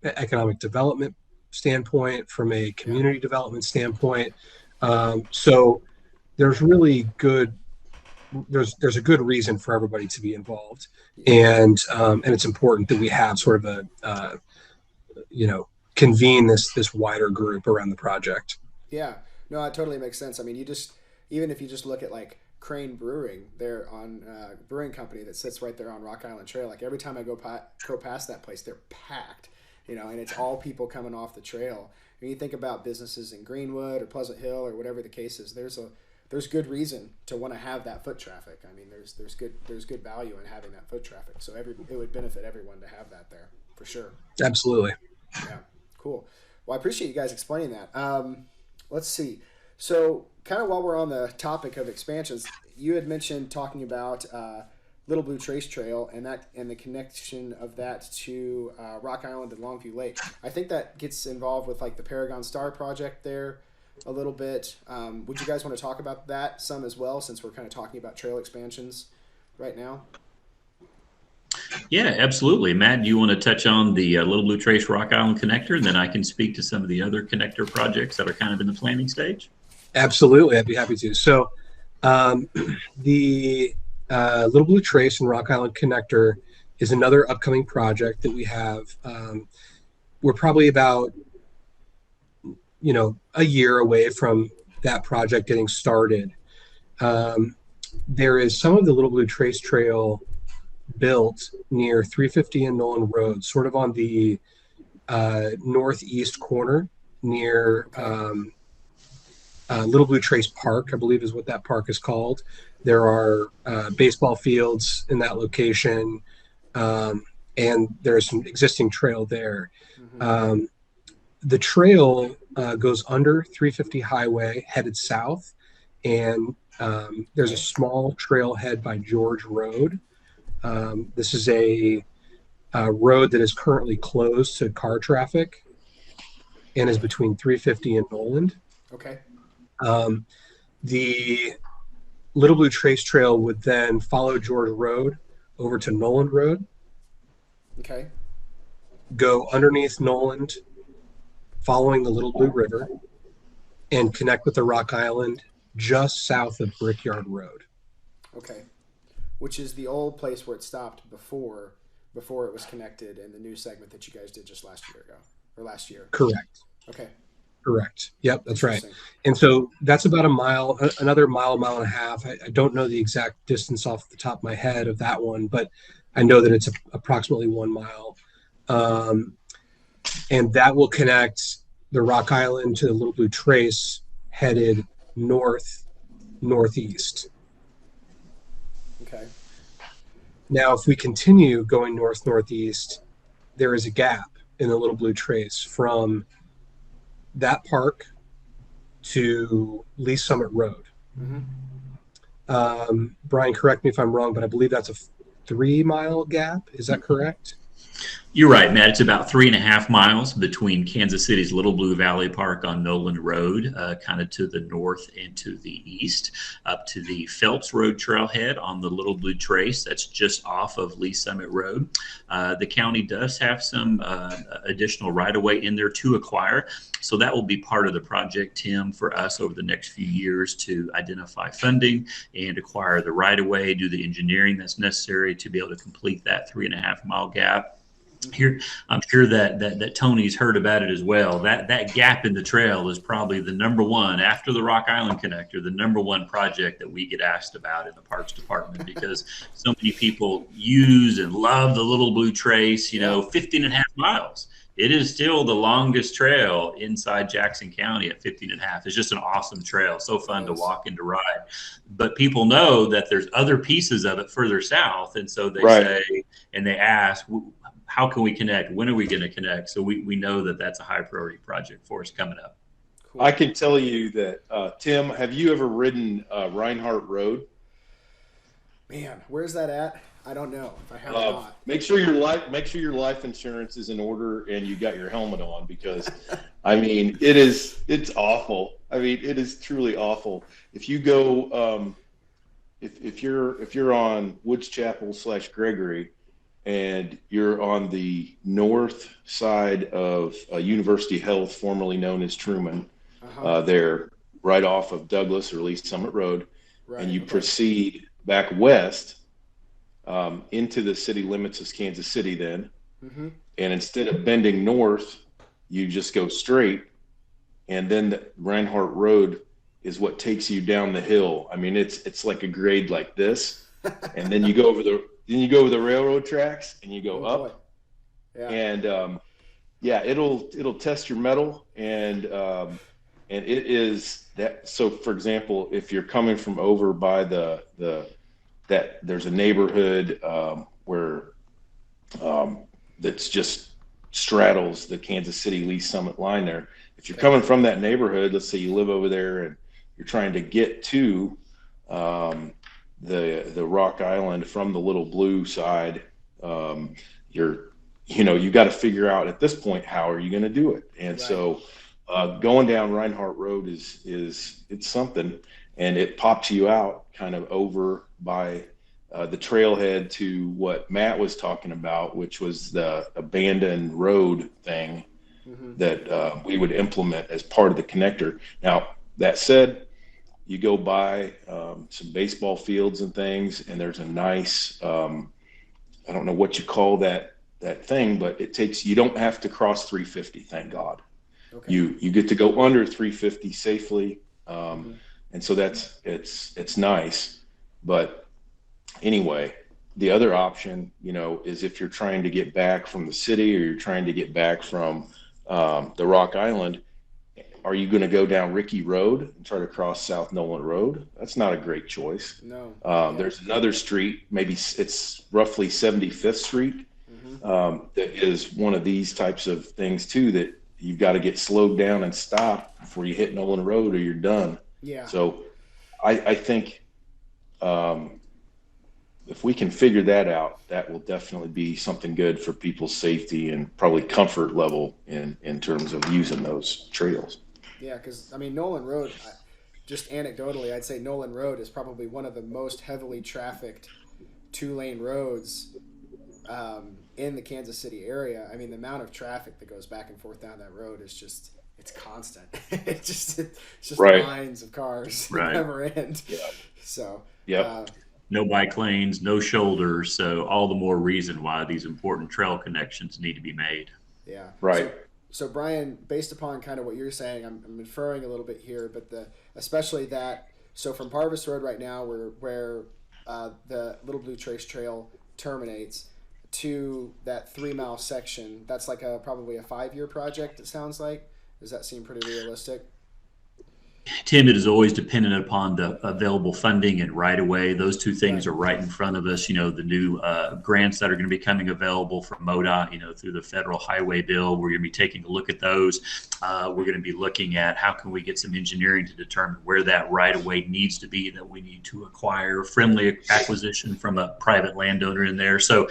economic development standpoint, from a community development standpoint. So there's really there's a good reason for everybody to be involved, and it's important that we have sort of a convene this wider group around the project. Yeah, no, it totally makes sense. I mean, even if you just look at like Crane Brewing, they're on brewing company that sits right there on Rock Island Trail. Like every time I go past that place, they're packed, and it's all people coming off the trail. When you think about businesses in Greenwood or Pleasant Hill or whatever the case is, there's good reason to want to have that foot traffic. I mean, there's good value in having that foot traffic. So it would benefit everyone to have that there for sure. Absolutely. Yeah, cool. Well, I appreciate you guys explaining that. Let's see. So, kind of while we're on the topic of expansions, you had mentioned talking about Little Blue Trace Trail and the connection of that to Rock Island and Longview Lake. I think that gets involved with like the Paragon Star project there a little bit. Would you guys want to talk about that some as well, since we're kind of talking about trail expansions right now? Yeah, absolutely. Matt, do you want to touch on the Little Blue Trace Rock Island Connector, and then I can speak to some of the other connector projects that are kind of in the planning stage? Absolutely. I'd be happy to. So the Little Blue Trace and Rock Island Connector is another upcoming project that we have. We're probably about, a year away from that project getting started. There is some of the Little Blue Trace Trail built near 350 and Nolan Road, sort of on the northeast corner near Little Blue Trace Park, I believe is what that park is called. There are baseball fields in that location, and there's some existing trail there. The trail goes under 350 highway headed south, and there's a small trailhead by George Road. This is a road that is currently closed to car traffic and is between 350 and Noland. Okay. The Little Blue Trace Trail would then follow George Road over to Noland Road. Okay. Go underneath Noland, following the Little Blue River, and connect with the Rock Island just south of Brickyard Road. Okay. Which is the old place where it stopped before it was connected in the new segment that you guys did just last year. Correct. Okay. Correct. Yep, that's right. And so that's about a mile, another mile and a half. I don't know the exact distance off the top of my head of that one, but I know that it's approximately 1 mile. And that will connect the Rock Island to the Little Blue Trace headed northeast. Okay. Now, if we continue going north-northeast, there is a gap in the Little Blue Trace from that park to Lee Summit Road. Brian, correct me if I'm wrong, but I believe that's a 3-mile gap. Is that correct? You're right, Matt. It's about 3.5 miles between Kansas City's Little Blue Valley Park on Nolan Road, kind of to the north and to the east, up to the Phelps Road Trailhead on the Little Blue Trace. That's just off of Lee Summit Road. The county does have some additional right-of-way in there to acquire. So that will be part of the project, Tim, for us over the next few years to identify funding and acquire the right-of-way, do the engineering that's necessary to be able to complete that 3.5-mile gap. Here, I'm sure that Tony's heard about it as well. That gap in the trail is probably the number one, after the Rock Island Connector, the number one project that we get asked about in the Parks Department, because so many people use and love the Little Blue Trace, 15.5 miles. It is still the longest trail inside Jackson County at 15.5. It's just an awesome trail. So fun to walk and to ride. But people know that there's other pieces of it further south. And so they say, and they ask, how can we connect? When are we going to connect? So we know that that's a high priority project for us coming up. Cool. I can tell you that, Tim, have you ever ridden Reinhardt Road? Man, where's that at? I don't know if I have or not. Make sure your life insurance is in order and you got your helmet on, because I mean it's awful. I mean, it is truly awful. If you go if you're on Woods Chapel / Gregory, and you're on the north side of University Health, formerly known as Truman, there right off of Douglas or Lee Summit Road, and you proceed back west into the city limits of Kansas City then, and instead of bending north, you just go straight, and then the Reinhardt Road is what takes you down the hill. I mean, it's like a grade like this, and then you go over the railroad tracks and you go up, and it'll test your mettle, and it is that. So, for example, if you're coming from over by that there's a neighborhood where that's just straddles the Kansas City Lee Summit line there. If you're coming from that neighborhood, let's say you live over there and you're trying to get to the Rock Island from the Little Blue side, you got to figure out at this point, how are you going to do it? And so going down Reinhardt Road is it's something, and it pops you out kind of over by the trailhead to what Matt was talking about, which was the abandoned road thing that we would implement as part of the connector. Now, that said, you go by some baseball fields and things, and there's a nice, I don't know what you call that thing, but you don't have to cross 350, thank God. Okay. You get to go under 350 safely. And so it's nice. But anyway, the other option, is if you're trying to get back from the city, or you're trying to get back from the Rock Island, are you going to go down Rickey Road and try to cross South Nolan Road? That's not a great choice. No. There's another street, maybe it's roughly 75th Street, that is one of these types of things too, that you've got to get slowed down and stop before you hit Nolan Road, or you're done. Yeah. So I think if we can figure that out, that will definitely be something good for people's safety and probably comfort level in terms of using those trails. Yeah, because I mean, Nolan Road, just anecdotally, I'd say Nolan Road is probably one of the most heavily trafficked 2-lane roads in the Kansas City area. I mean, the amount of traffic that goes back and forth down that road is just, it's constant. It's just lines of cars that never end. Yeah. So, no bike lanes, no shoulders. So all the more reason why these important trail connections need to be made. Yeah. Right. So Brian, based upon kind of what you're saying, I'm inferring a little bit here, but especially that, so from Parvis Road right now, where the Little Blue Trace Trail terminates, to that 3-mile section, that's like probably a 5-year project, it sounds like. Does that seem pretty realistic? Tim, it is always dependent upon the available funding and right of way. Those two things are right in front of us. The new grants that are going to be coming available from MoDOT, through the federal highway bill. We're going to be taking a look at those. We're going to be looking at how can we get some engineering to determine where that right of way needs to be that we need to acquire, friendly acquisition from a private landowner in there. So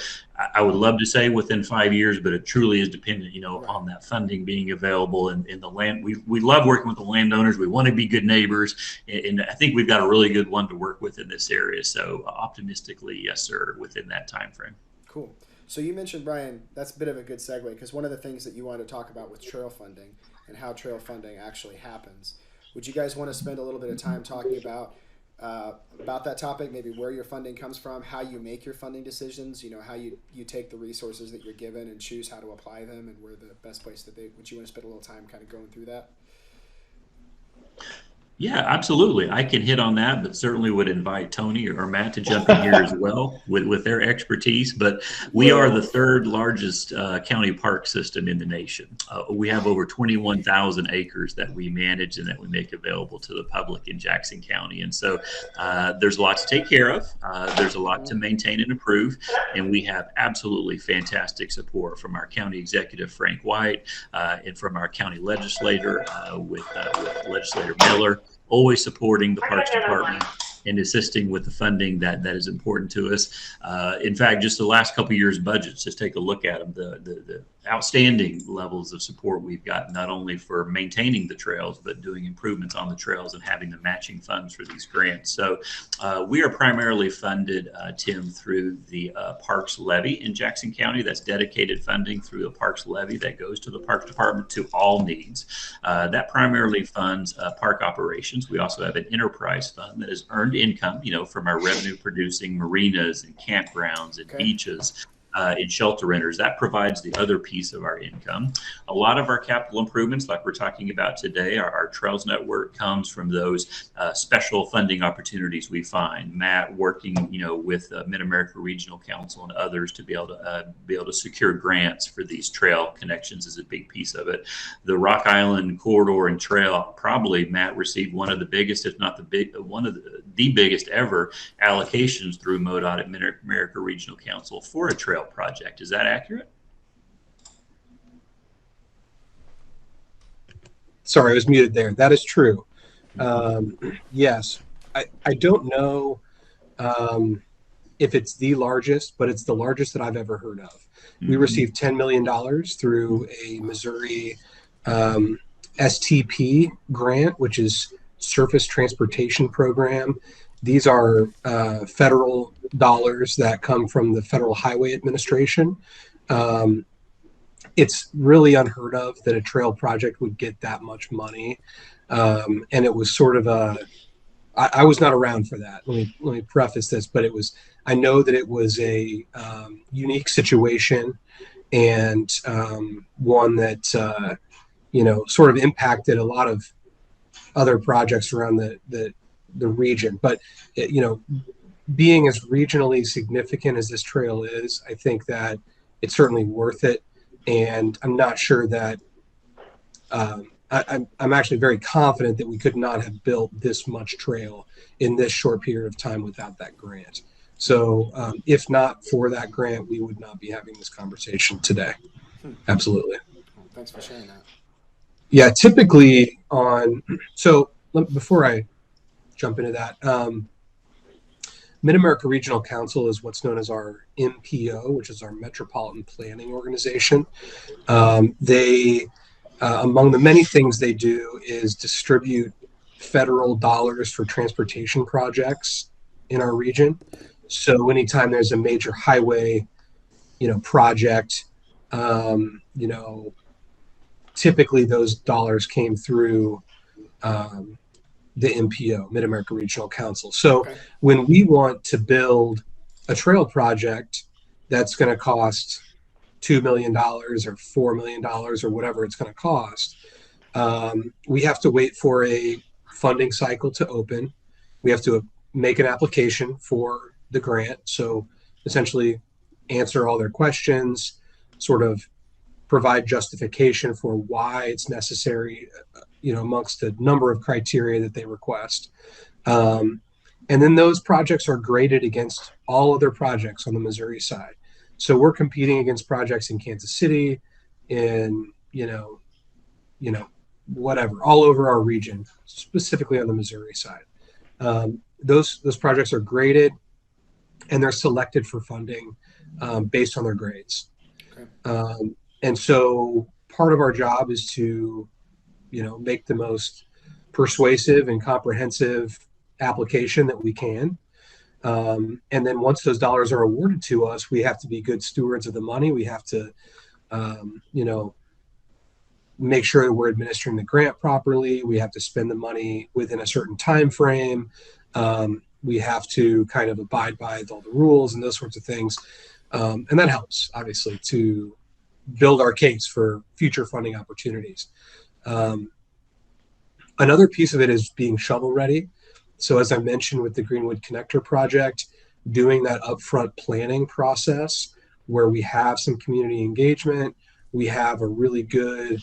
I would love to say within 5 years, but it truly is dependent, on that funding being available and the land. We love working with the landowners. We want to be good neighbors, and I think we've got a really good one to work with in this area. So optimistically, yes, sir, within that time frame. Cool. So you mentioned, Brian, that's a bit of a good segue, because one of the things that you wanted to talk about with trail funding and how trail funding actually happens. Would you guys want to spend a little bit of time talking about that topic, maybe where your funding comes from, how you make your funding decisions, how you take the resources that you're given and choose how to apply them, and where the best place would you want to spend a little time kind of going through that? Yeah, absolutely. I can hit on that, but certainly would invite Tony or Matt to jump in here as well with their expertise. But we are the third largest county park system in the nation. We have over 21,000 acres that we manage and that we make available to the public in Jackson County. And so there's a lot to take care of. There's a lot to maintain and improve. And we have absolutely fantastic support from our county executive, Frank White, and from our county legislator with Legislator Miller, always supporting the Parks Department and assisting with the funding that is important to us. In fact, just the last couple of years' budgets, just take a look at them, the outstanding levels of support we've got, not only for maintaining the trails, but doing improvements on the trails and having the matching funds for these grants. So we are primarily funded, Tim, through the Parks Levy in Jackson County. That's dedicated funding through the Parks Levy that goes to the Parks Department to all needs. That primarily funds park operations. We also have an enterprise fund that is earned income, from our revenue producing marinas and campgrounds and beaches. In shelter renters. That provides the other piece of our income. A lot of our capital improvements, like we're talking about today, our trails network, comes from those special funding opportunities we find. Matt working, with Mid-America Regional Council and others to be able to secure grants for these trail connections is a big piece of it. The Rock Island Corridor and Trail, probably Matt received one of the biggest, if not one of the biggest ever allocations through MoDOT at Mid-America Regional Council for a trail project. Is that accurate? Sorry, I was muted there. That is true. Yes. I don't know if it's the largest, but it's the largest that I've ever heard of. Mm-hmm. We received $10 million through a Missouri STP grant, which is Surface Transportation Program. These are federal dollars that come from the Federal Highway Administration. It's really unheard of that a trail project would get that much money. And it was sort of I was not around for that. Let me preface this, but I know that it was a unique situation, and one that, sort of impacted a lot of other projects around the region. But being as regionally significant as this trail is, I think that it's certainly worth it. And I'm not sure that I'm actually very confident that we could not have built this much trail in this short period of time without that grant. So if not for that grant, we would not be having this conversation today. Absolutely. Thanks for sharing that. Yeah, typically before I jump into that, Mid-America Regional Council is what's known as our MPO, which is our Metropolitan Planning Organization. They, among the many things they do, is distribute federal dollars for transportation projects in our region. So anytime there's a major highway, project, typically those dollars came through the MPO, Mid-America Regional Council. So when we want to build a trail project that's going to cost $2 million or $4 million or whatever it's going to cost, we have to wait for a funding cycle to open. We have to make an application for the grant. So essentially answer all their questions, sort of provide justification for why it's necessary, amongst a number of criteria that they request. And then those projects are graded against all other projects on the Missouri side. So we're competing against projects in Kansas City, in, whatever, all over our region, specifically on the Missouri side. Those projects are graded and they're selected for funding based on their grades. Okay. And so part of our job is to, make the most persuasive and comprehensive application that we can. And then once those dollars are awarded to us, we have to be good stewards of the money. We have to, make sure that we're administering the grant properly. We have to spend the money within a certain time frame. We have to kind of abide by all the rules and those sorts of things. And that helps, obviously, to build our case for future funding opportunities. Another piece of it is being shovel ready. So as I mentioned with the Greenwood Connector project, doing that upfront planning process where we have some community engagement, we have a really good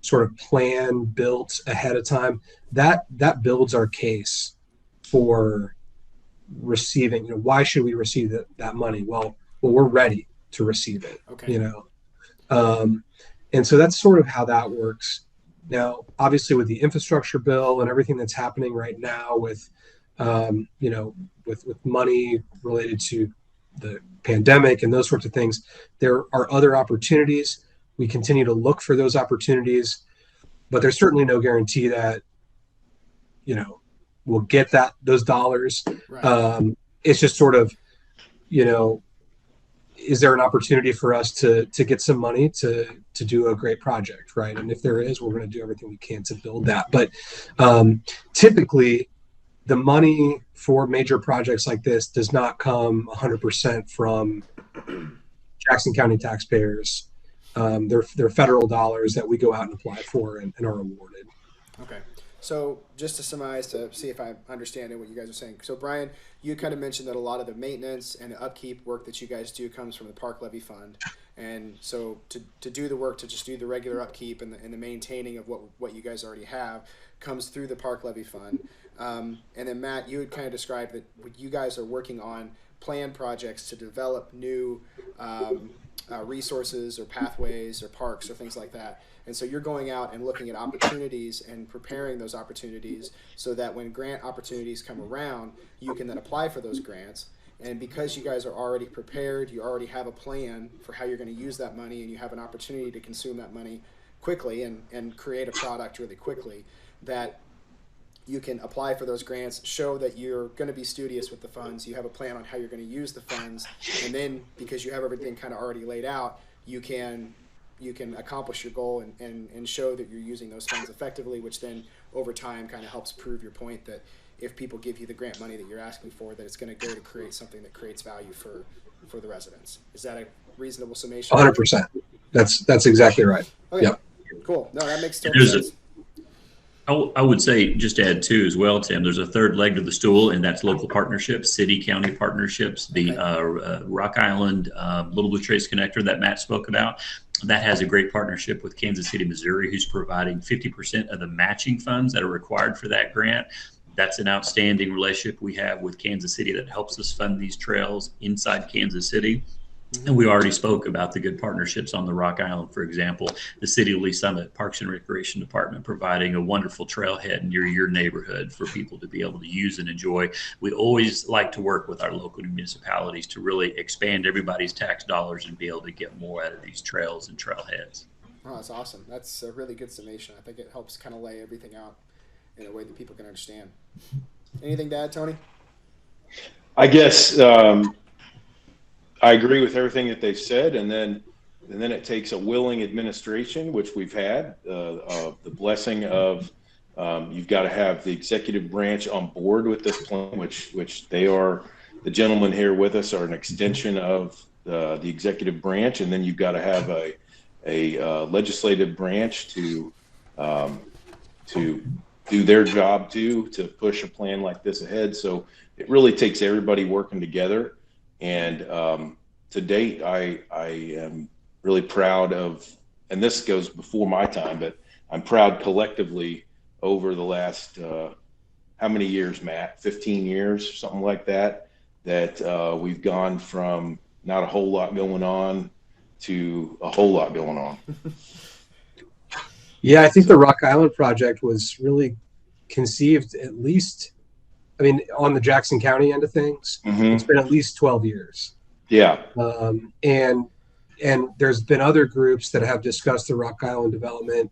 sort of plan built ahead of time, that builds our case for receiving, why should we receive that money? Well, we're ready to receive it. Okay. And so that's sort of how that works. Now, obviously with the infrastructure bill and everything that's happening right now with, with money related to the pandemic and those sorts of things, there are other opportunities. We continue to look for those opportunities, but there's certainly no guarantee that, we'll get those dollars. Right. It's just sort of, is there an opportunity for us to get some money to do a great project, right? And if there is, we're going to do everything we can to build that. But typically, the money for major projects like this does not come 100% from Jackson County taxpayers. They're federal dollars that we go out and apply for and are awarded. Okay. So just to summarize, to see if I'm understanding what you guys are saying. So Brian, you kind of mentioned that a lot of the maintenance and the upkeep work that you guys do comes from the Park Levy Fund. And so to do the work, to just do the regular upkeep and the maintaining of what you guys already have comes through the Park Levy Fund. And then Matt, you had kind of described that you guys are working on planned projects to develop new resources or pathways or parks or things like that. And so you're going out and looking at opportunities and preparing those opportunities so that when grant opportunities come around, you can then apply for those grants. And because you guys are already prepared, you already have a plan for how you're going to use that money, and you have an opportunity to consume that money quickly and create a product really quickly, that you can apply for those grants, show that you're going to be studious with the funds, you have a plan on how you're going to use the funds, and then because you have everything kind of already laid out, you can accomplish your goal and show that you're using those funds effectively, which then over time kind of helps prove your point that if people give you the grant money that you're asking for, that it's going to go to create something that creates value for the residents. Is that a reasonable summation? 100%. That's exactly right. Okay. Yep. Cool. No, that makes total sense. I would say, just to add too as well, Tim, there's a third leg to the stool, and that's local partnerships, city-county partnerships. The Rock Island Little Blue Trace Connector that Matt spoke about, that has a great partnership with Kansas City, Missouri, who's providing 50% of the matching funds that are required for that grant. That's an outstanding relationship we have with Kansas City that helps us fund these trails inside Kansas City. And we already spoke about the good partnerships on the Rock Island, for example, the City of Lee Summit Parks and Recreation Department providing a wonderful trailhead near your neighborhood for people to be able to use and enjoy. We always like to work with our local municipalities to really expand everybody's tax dollars and be able to get more out of these trails and trailheads. Oh, that's awesome. That's a really good summation. I think it helps kind of lay everything out in a way that people can understand. Anything to add, Tony? I guess I agree with everything that they've said, and then it takes a willing administration, which we've had, the blessing of you've got to have the executive branch on board with this plan, which they are. The gentlemen here with us are an extension of the executive branch, and then you've got to have a legislative branch to do their job to push a plan like this ahead. So it really takes everybody working together. And to date, I am really proud of and this goes before my time, but I'm proud collectively over the last, how many years, Matt? 15 years, something like that, that we've gone from not a whole lot going on to a whole lot going on. Yeah, I think the Rock Island project was really conceived at least, I mean, on the Jackson County end of things, it's been at least 12 years. Yeah. And there's been other groups that have discussed the Rock Island development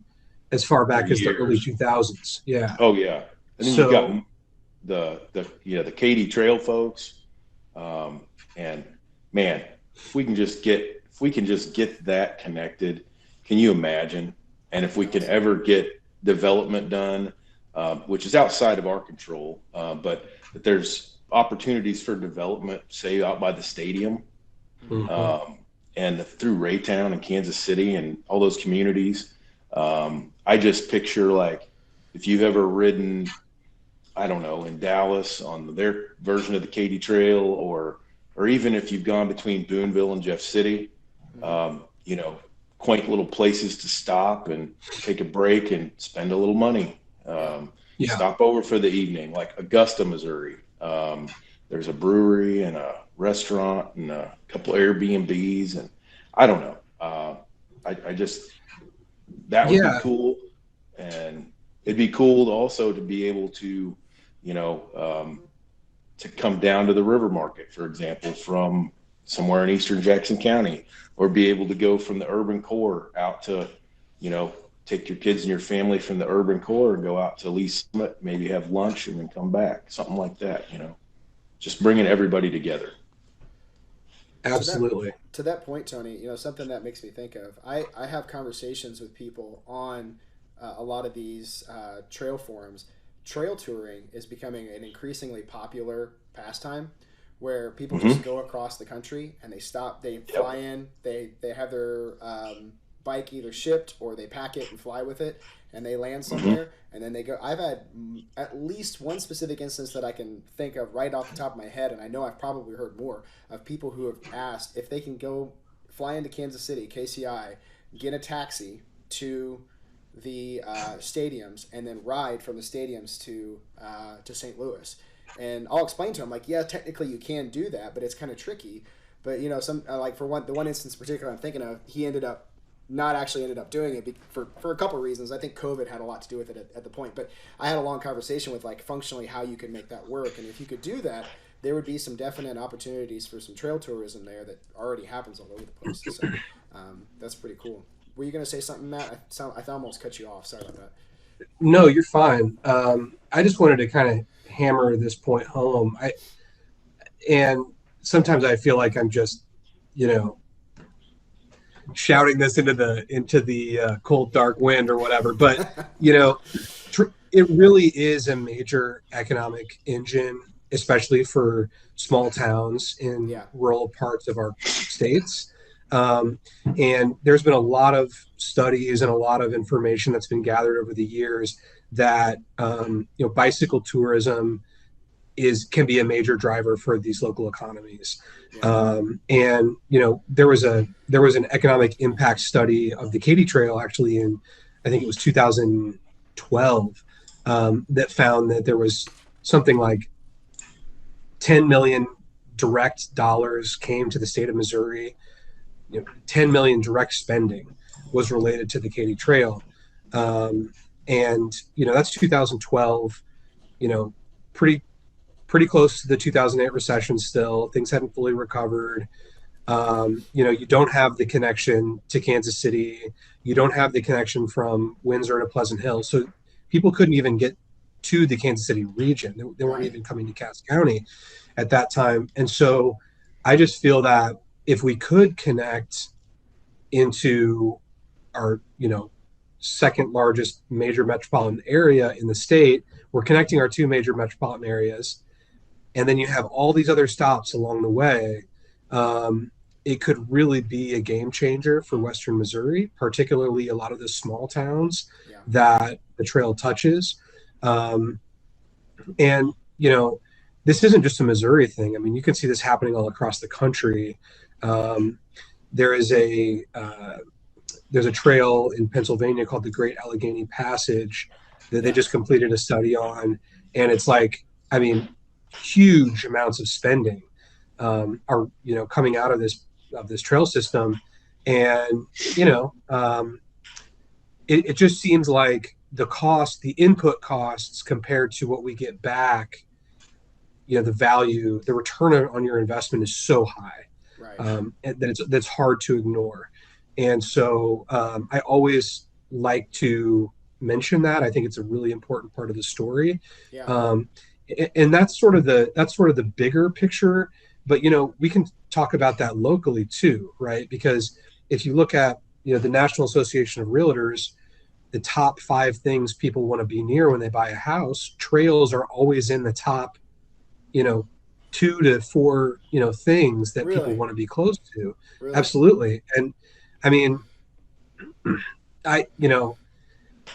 as far back as the early 2000s. Yeah. Oh yeah. And then you've got the Katy Trail folks. And man, if we can just get that connected, can you imagine? And if we can ever get development done, which is outside of our control, but there's opportunities for development, say out by the stadium, and through Raytown and Kansas City and all those communities. I just picture, like, if you've ever ridden, I don't know, in Dallas on their version of the Katy Trail, or even if you've gone between Boonville and Jeff City, quaint little places to stop and take a break and spend a little money. Stop over for the evening, like Augusta, Missouri. There's a brewery and a restaurant and a couple Airbnbs, and I don't know. I just, that would be cool. And it'd be cool also to be able to, to come down to the river market, for example, from somewhere in eastern Jackson County, or be able to go from the urban core out to, take your kids and your family from the urban core and go out to Lee Summit, maybe have lunch and then come back, something like that, just bringing everybody together. Absolutely. To that point, Tony, something that makes me think of, I have conversations with people on a lot of these trail forums. Trail touring is becoming an increasingly popular pastime, where people just go across the country and they stop, they fly in, they have their bike either shipped or they pack it and fly with it, and they land somewhere and then they go. I've had at least one specific instance that I can think of right off the top of my head, and I know I've probably heard more, of people who have asked if they can go fly into Kansas City, KCI, get a taxi to the stadiums, and then ride from the stadiums to St. Louis. And I'll explain to him, like, yeah, technically you can do that, but it's kind of tricky. But some like the one instance in particular I'm thinking of, he ended up doing it for a couple of reasons. I think COVID had a lot to do with it at the point. But I had a long conversation with, like, functionally how you could make that work, and if you could do that, there would be some definite opportunities for some trail tourism there that already happens all over the place. So that's pretty cool. Were you going to say something, Matt? I almost cut you off. Sorry about that. No, you're fine. I just wanted to kind of hammer this point home. And sometimes I feel like I'm just, shouting this into the cold, dark wind or whatever. But, it really is a major economic engine, especially for small towns in rural parts of our states. And there's been a lot of studies and a lot of information that's been gathered over the years that bicycle tourism can be a major driver for these local economies. And there was an economic impact study of the Katy Trail actually in, I think it was 2012, that found that there was something like 10 million direct dollars came to the state of Missouri. 10 million direct spending was related to the Katy Trail. And that's 2012, pretty close to the 2008 recession still. Things hadn't fully recovered. You don't have the connection to Kansas City. You don't have the connection from Windsor to Pleasant Hill. So people couldn't even get to the Kansas City region. They weren't even coming to Cass County at that time. And so I just feel that if we could connect into our, second largest major metropolitan area in the state, we're connecting our two major metropolitan areas, and then you have all these other stops along the way. It could really be a game changer for Western Missouri, particularly a lot of the small towns that the trail touches. And, this isn't just a Missouri thing. I mean, you can see this happening all across the country. There is there's a trail in Pennsylvania called the Great Allegheny Passage that they just completed a study on, and it's like, I mean, huge amounts of spending are coming out of this trail system, and it just seems like the input costs compared to what we get back, the value, the return on your investment is so high, Right. that's hard to ignore. And so I always like to mention that. I think it's a really important part of the story. Yeah. And that's sort of the bigger picture, but we can talk about that locally too, right? Because if you look at the National Association of Realtors, the top 5 things people want to be near when they buy a house, trails are always in the top 2 to 4 things that Really? people want to be close to. Really? Absolutely. And I mean,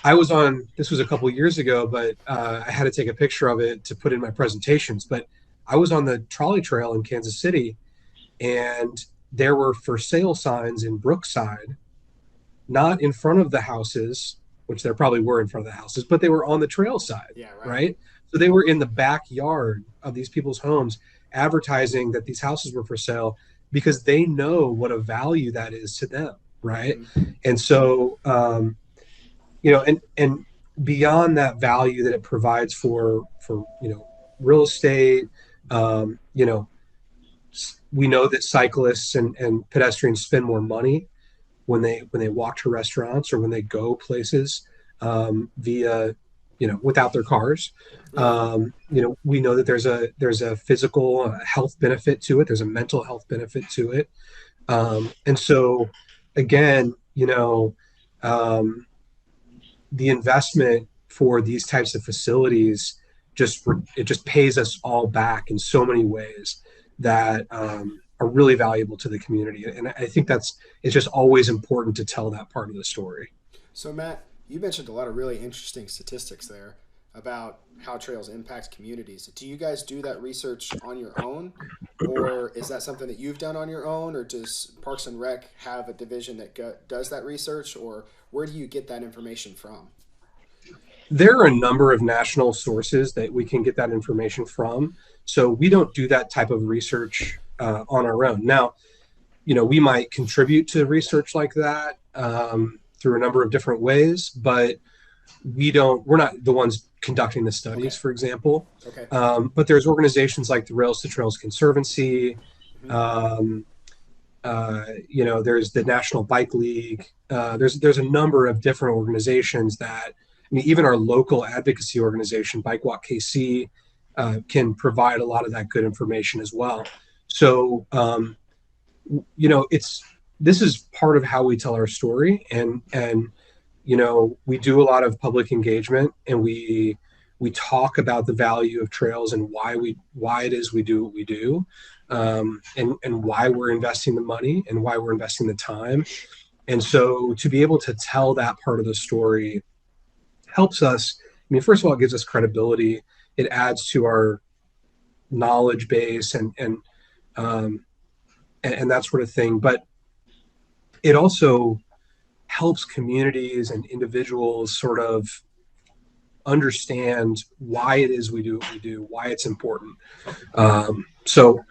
I was on, this was a couple of years ago, but I had to take a picture of it to put in my presentations, but I was on the trolley trail in Kansas City, and there were for sale signs in Brookside, not in front of the houses, which there probably were in front of the houses, but they were on the trail side. Yeah. Right. So they were in the backyard of these people's homes advertising that these houses were for sale, because they know what a value that is to them. Right. Mm-hmm. And so, and beyond that value that it provides for real estate, we know that cyclists and pedestrians spend more money when they walk to restaurants or when they go places via without their cars. We know that there's a physical health benefit to it. There's a mental health benefit to it. And so again, the investment for these types of facilities just pays us all back in so many ways that are really valuable to the community. And I think it's just always important to tell that part of the story. So Matt, you mentioned a lot of really interesting statistics there about how trails impact communities. Do you guys do that research on your own, or is that something that you've done on your own, or does Parks and Rec have a division that does that research, or where do you get that information from? There are a number of national sources that we can get that information from. So we don't do that type of research on our own. Now, we might contribute to research like that through a number of different ways, but we're not the ones conducting the studies, for example. Okay. But there's organizations like the Rails to Trails Conservancy. Mm-hmm. There's the National Bike League. There's a number of different organizations that, even our local advocacy organization, Bike Walk KC, can provide a lot of that good information as well. So, this is part of how we tell our story, and we do a lot of public engagement, and we talk about the value of trails and why it is we do what we do, and why we're investing the money and why we're investing the time. And so to be able to tell that part of the story helps us. First of all, it gives us credibility. It adds to our knowledge base and that sort of thing. But it also helps communities and individuals sort of understand why it is we do what we do, why it's important. So,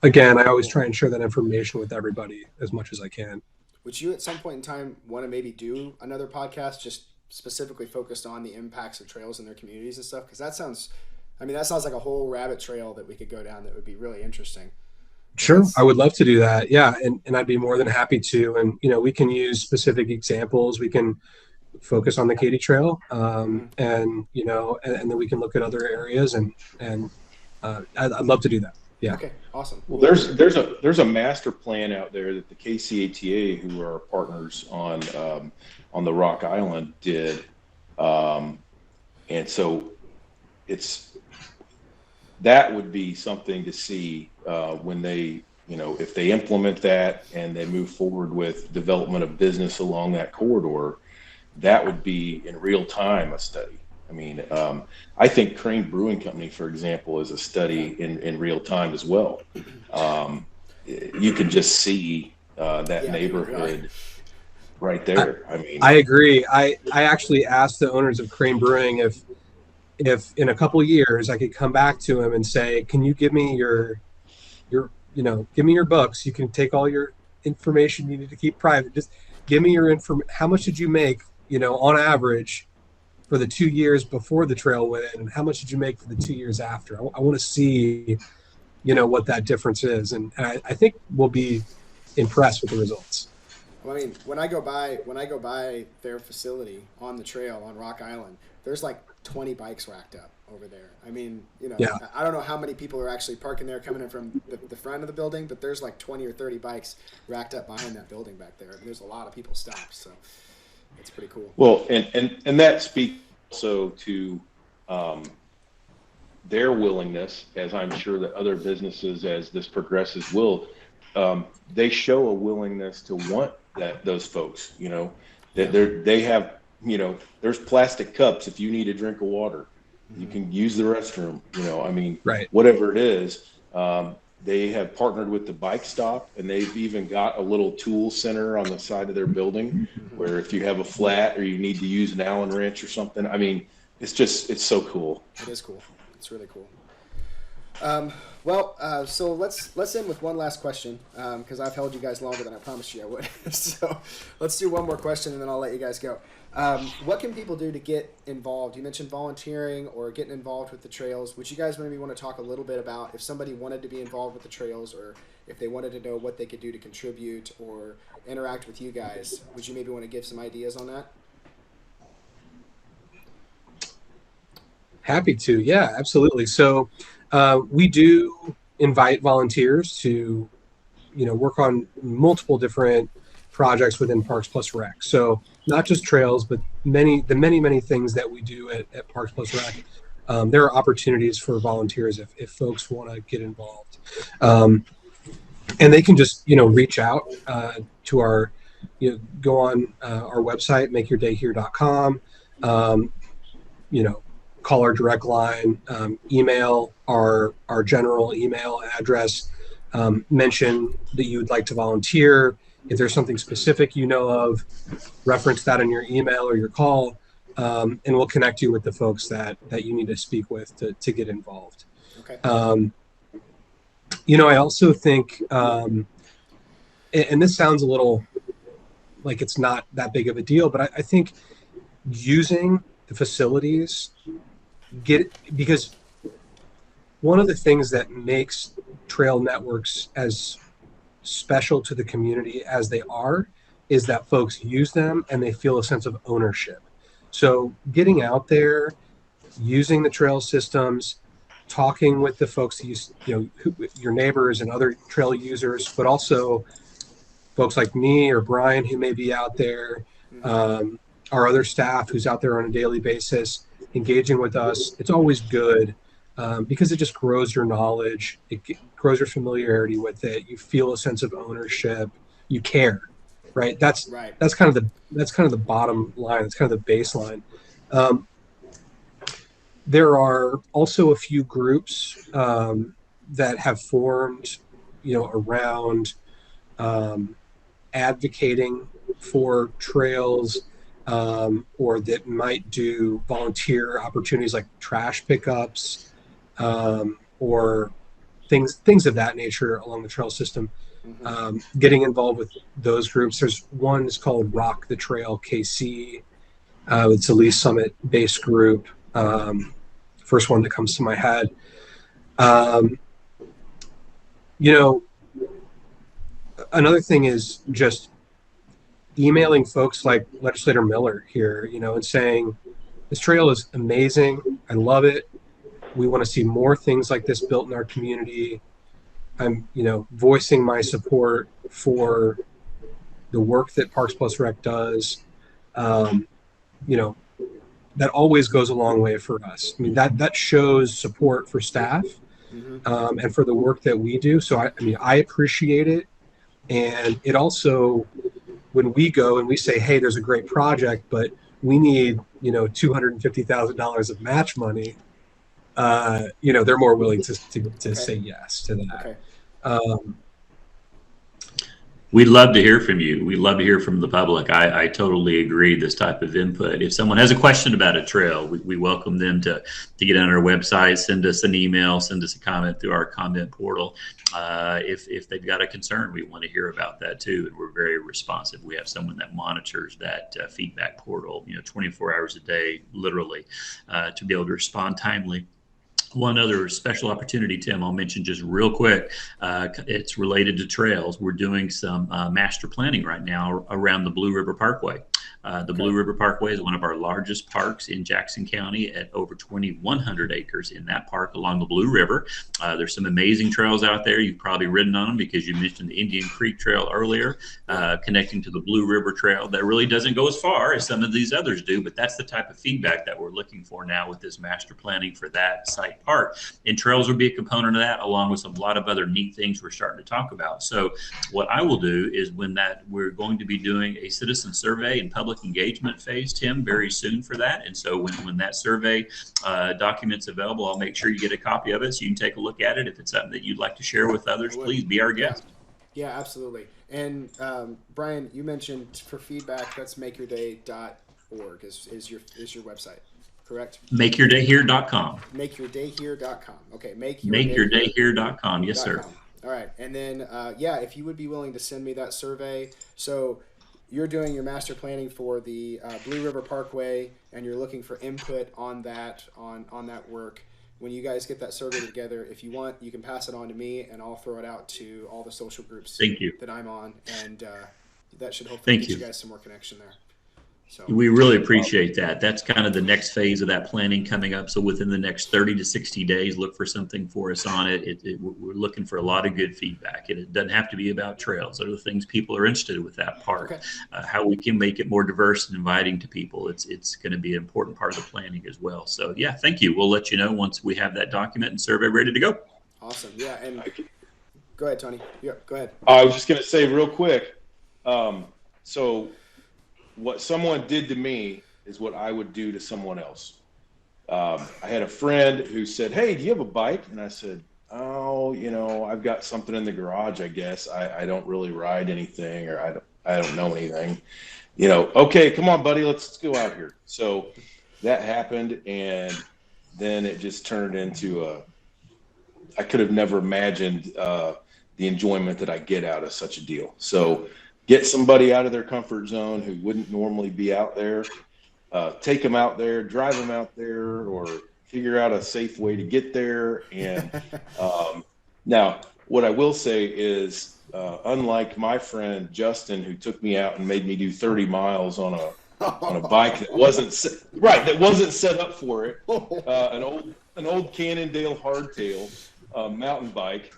again, I always try and share that information with everybody as much as I can. Would you at some point in time want to maybe do another podcast just specifically focused on the impacts of trails in their communities and stuff? Because that sounds like a whole rabbit trail that we could go down that would be really interesting. Sure. I would love to do that. Yeah. And I'd be more than happy to. And, we can use specific examples. We can focus on the Katy Trail, and then we can look at other areas and I'd love to do that. Yeah. Okay. Awesome. Well, there's a master plan out there that the KCATA, who are our partners on the Rock Island, did, and so that would be something to see when they, if they implement that and they move forward with development of business along that corridor, that would be in real time a study. I think Crane Brewing Company, for example, is a study in real time as well. You can just see that neighborhood right there. I mean, I agree. I actually asked the owners of Crane Brewing if in a couple of years I could come back to him and say, can you give me your give me your books. You can take all your information you need to keep private. Just give me your how much did you make, on average for the 2 years before the trail went in, and how much did you make for the 2 years after? I want to see, what that difference is. And I think we'll be impressed with the results. I mean, when I go by their facility on the trail on Rock Island, there's like 20 bikes racked up over there. I mean, Yeah. I don't know how many people are actually parking there coming in from the front of the building, but there's like 20 or 30 bikes racked up behind that building back there. And there's a lot of people stopped, so it's pretty cool. well, and that speaks also to their willingness, as I'm sure that other businesses, as this progresses, will. They show a willingness to want those folks, that they have, there's plastic cups if you need a drink of water. You can use the restroom, I mean, Right. whatever it is. They have partnered with the bike stop, and they've even got a little tool center on the side of their building where if you have a flat or you need to use an Allen wrench or something, I mean, it's so cool. It is cool. It's really cool. So let's end with one last question, because I've held you guys longer than I promised you I would. So let's do one more question, and then I'll let you guys go. What can people do to get involved? You mentioned volunteering or getting involved with the trails. Would you guys maybe want to talk a little bit about if somebody wanted to be involved with the trails, or if they wanted to know what they could do to contribute or interact with you guys? Would you maybe want to give some ideas on that? Happy to. Yeah, absolutely. So we do invite volunteers to, work on multiple different projects within Parks Plus Rec. So not just trails, but many things that we do at Parks Plus Rec. There are opportunities for volunteers if folks want to get involved. And they can just, reach out to our, go on our website, makeyourdayhere.com, call our direct line, email our general email address, mention that you would like to volunteer. If there's something specific of, reference that in your email or your call, and we'll connect you with the folks that you need to speak with to get involved. Okay. I also think, and this sounds a little like it's not that big of a deal, but I think using the facilities because one of the things that makes trail networks as special to the community as they are is that folks use them and they feel a sense of ownership. So getting out there, using the trail systems, talking with the folks who your neighbors and other trail users, but also folks like me or Brian who may be out there, our other staff who's out there on a daily basis, engaging with us. It's always good because it just grows your knowledge. It grows your familiarity with it. You feel a sense of ownership. You care, right? That's kind of the bottom line. That's kind of the baseline. There are also a few groups that have formed, around advocating for trails, or that might do volunteer opportunities like trash pickups, or things of that nature along the trail system. Getting involved with those groups. There's one is called Rock the Trail KC. It's a Lee Summit based group. First one that comes to my head. Another thing is just emailing folks like Legislator Miller here, and saying, this trail is amazing. I love it. We want to see more things like this built in our community. I'm, voicing my support for the work that Parks Plus Rec does. That always goes a long way for us. I mean, that shows support for staff, and for the work that we do. So I appreciate it. And it also, when we go and we say, hey, there's a great project, but we need, $250,000 of match money, they're more willing to say yes to that. Okay. We'd love to hear from you. We'd love to hear from the public. I totally agree. This type of input. If someone has a question about a trail, we welcome them to get on our website, send us an email, send us a comment through our comment portal. If they've got a concern, we want to hear about that too. And we're very responsive. We have someone that monitors that feedback portal, 24 hours a day, literally, to be able to respond timely. One other special opportunity, Tim, I'll mention just real quick. It's related to trails. We're doing some master planning right now around the Blue River Parkway. The Blue River Parkway is one of our largest parks in Jackson County at over 2,100 acres in that park along the Blue River. There's some amazing trails out there. You've probably ridden on them because you mentioned the Indian Creek Trail earlier, connecting to the Blue River Trail. That really doesn't go as far as some of these others do, but that's the type of feedback that we're looking for now with this master planning for that site park. And trails will be a component of that, along with a lot of other neat things we're starting to talk about. So what I will do is we're going to be doing a citizen survey and public engagement phase, Tim, very soon for that. And so when that survey document's available, I'll make sure you get a copy of it so you can take a look at it. If it's something that you'd like to share with others, please be our guest. Yeah, absolutely. And Brian, you mentioned for feedback, that's makeyourday.org is your website, correct? Makeyourdayhere.com. Makeyourdayhere.com. Okay, makeyourdayhere.com. Yes, sir. All right. And then, if you would be willing to send me that survey. So you're doing your master planning for the Blue River Parkway, and you're looking for input on that work. When you guys get that survey together, if you want, you can pass it on to me, and I'll throw it out to all the social groups that I'm on, and that should hopefully get you guys some more connection there. So we really appreciate that. That's kind of the next phase of that planning coming up. So within the next 30 to 60 days, look for something for us on it. We're looking for a lot of good feedback. And it doesn't have to be about trails. There are things people are interested in with that park. Okay. How we can make it more diverse and inviting to people. It's going to be an important part of the planning as well. So yeah, thank you. We'll let you know once we have that document and survey ready to go. Awesome. Yeah. And go ahead, Tony. Yeah, go ahead. I was just going to say real quick. So what someone did to me is what I would do to someone else. I had a friend who said, "Hey, do you have a bike?" And I said, "Oh, I've got something in the garage, I guess. I don't really ride anything, or I don't know anything. Okay, come on, buddy, let's go out here." So that happened, and then it just turned into I could have never imagined the enjoyment that I get out of such a deal. So get somebody out of their comfort zone who wouldn't normally be out there, take them out there, drive them out there, or figure out a safe way to get there. And now what I will say is, unlike my friend Justin, who took me out and made me do 30 miles on a bike that wasn't set up for it, an old Cannondale hardtail mountain bike.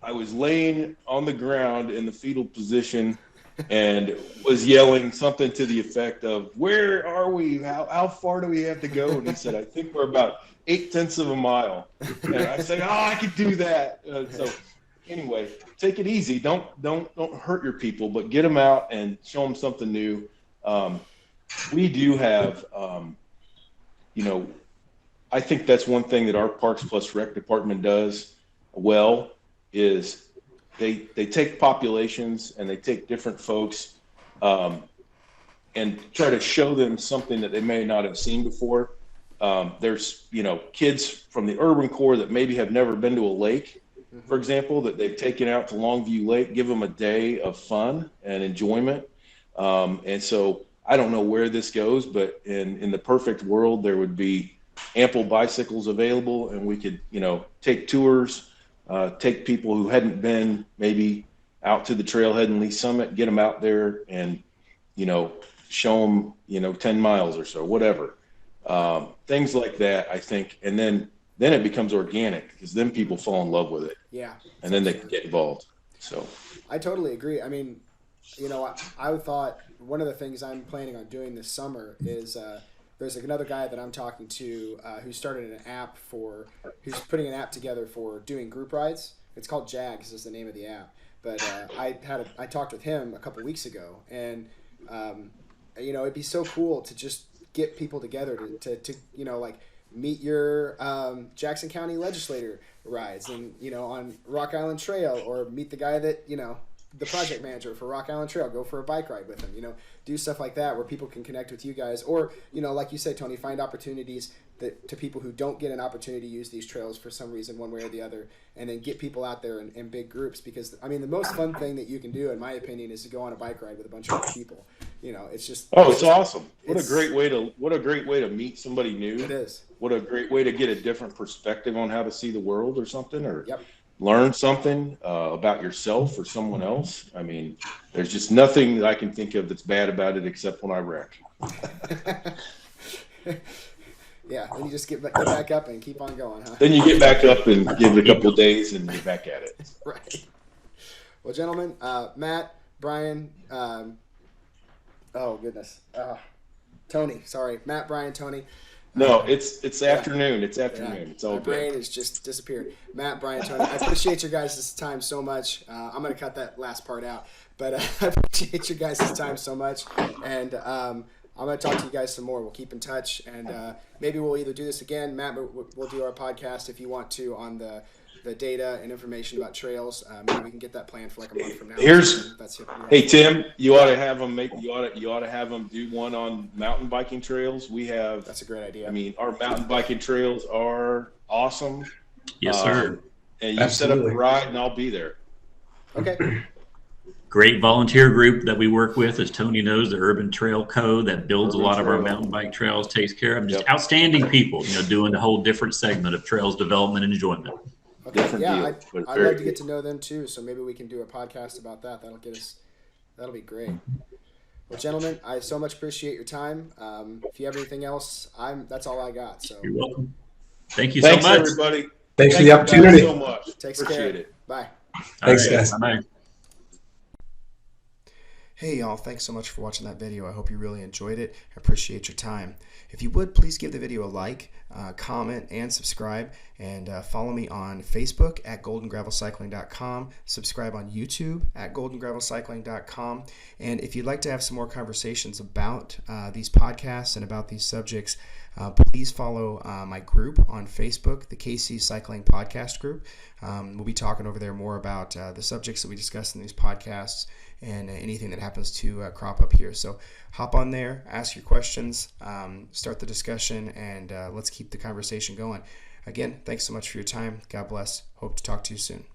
I was laying on the ground in the fetal position and was yelling something to the effect of, "Where are we? How far do we have to go?" And he said, "I think we're about 0.8 of a mile." And I said, "Oh, I could do that." So anyway, take it easy. Don't hurt your people, but get them out and show them something new. We do have, I think that's one thing that our Parks Plus Rec department does well, is they take populations and they take different folks and try to show them something that they may not have seen before. There's kids from the urban core that maybe have never been to a lake, for example, that they've taken out to Longview Lake, give them a day of fun and enjoyment. And so I don't know where this goes, but in the perfect world, there would be ample bicycles available, and we could take tours. Take people who hadn't been maybe out to the trailhead and Lee Summit, get them out there and, show them, 10 miles or so, whatever. Things like that, I think. And then it becomes organic, because then people fall in love with it. Yeah. And then they can get involved. So I totally agree. I mean, I thought one of the things I'm planning on doing this summer is there's another guy that I'm talking to who started who's putting an app together for doing group rides. It's called Jags is the name of the app. But I talked with him a couple weeks ago, and it'd be so cool to just get people together to meet your Jackson County legislator, rides, and on Rock Island Trail, or meet the guy that the project manager for Rock Island Trail, go for a bike ride with him. Do stuff like that where people can connect with you guys, or like you said, Tony, find opportunities to people who don't get an opportunity to use these trails for some reason, one way or the other, and then get people out there in big groups. Because the most fun thing that you can do, in my opinion, is to go on a bike ride with a bunch of other people. It's just it's awesome. What a great way to meet somebody new. It is. What a great way to get a different perspective on how to see the world, or something, or Yep. learn something about yourself or someone else. There's just nothing that I can think of that's bad about it, except when I wreck. Yeah, then you just get back up and keep on going, huh? Then you get back up and give it a couple of days and get back at it. Right. Well, gentlemen, Matt, Brian, oh goodness, Tony. Sorry, Matt, Brian, Tony. No, it's afternoon. It's afternoon. Yeah. It's all My good. brain has just disappeared. Matt, Brian, Tony, I appreciate your guys' time so much. I'm going to cut that last part out, but I appreciate your guys' time so much. And I'm going to talk to you guys some more. We'll keep in touch, and maybe we'll either do this again. Matt, we'll do our podcast if you want to on the data and information about trails. Maybe we can get that planned for like a month from now. Hey Tim, you ought to have them you ought to have them do one on mountain biking trails. That's a great idea. Our mountain biking trails are awesome. Yes, sir. And you set up a ride, and I'll be there. Okay. Great volunteer group that we work with, as Tony knows, the Urban Trail Co. that builds a lot of our mountain bike trails, takes care of them. Just outstanding people, doing a whole different segment of trails development and enjoyment. Okay. Yeah, I'd love to get to know them too. So maybe we can do a podcast about that. That'll be great. Well, gentlemen, I so much appreciate your time. If you have anything else, that's all I got. So you're welcome. Thank you so much, everybody. Thanks for the opportunity. So much. Appreciate care. It. Bye. Thanks, guys. Bye. Hey y'all, thanks so much for watching that video. I hope you really enjoyed it. I appreciate your time. If you would, please give the video a like, comment, and subscribe, and follow me on Facebook at goldengravelcycling.com, subscribe on YouTube at goldengravelcycling.com, and if you'd like to have some more conversations about these podcasts and about these subjects, please follow my group on Facebook, the KC Cycling Podcast Group. We'll be talking over there more about the subjects that we discuss in these podcasts and anything that happens to crop up here. So hop on there, ask your questions, start the discussion, and let's keep the conversation going. Again, thanks so much for your time. God bless. Hope to talk to you soon.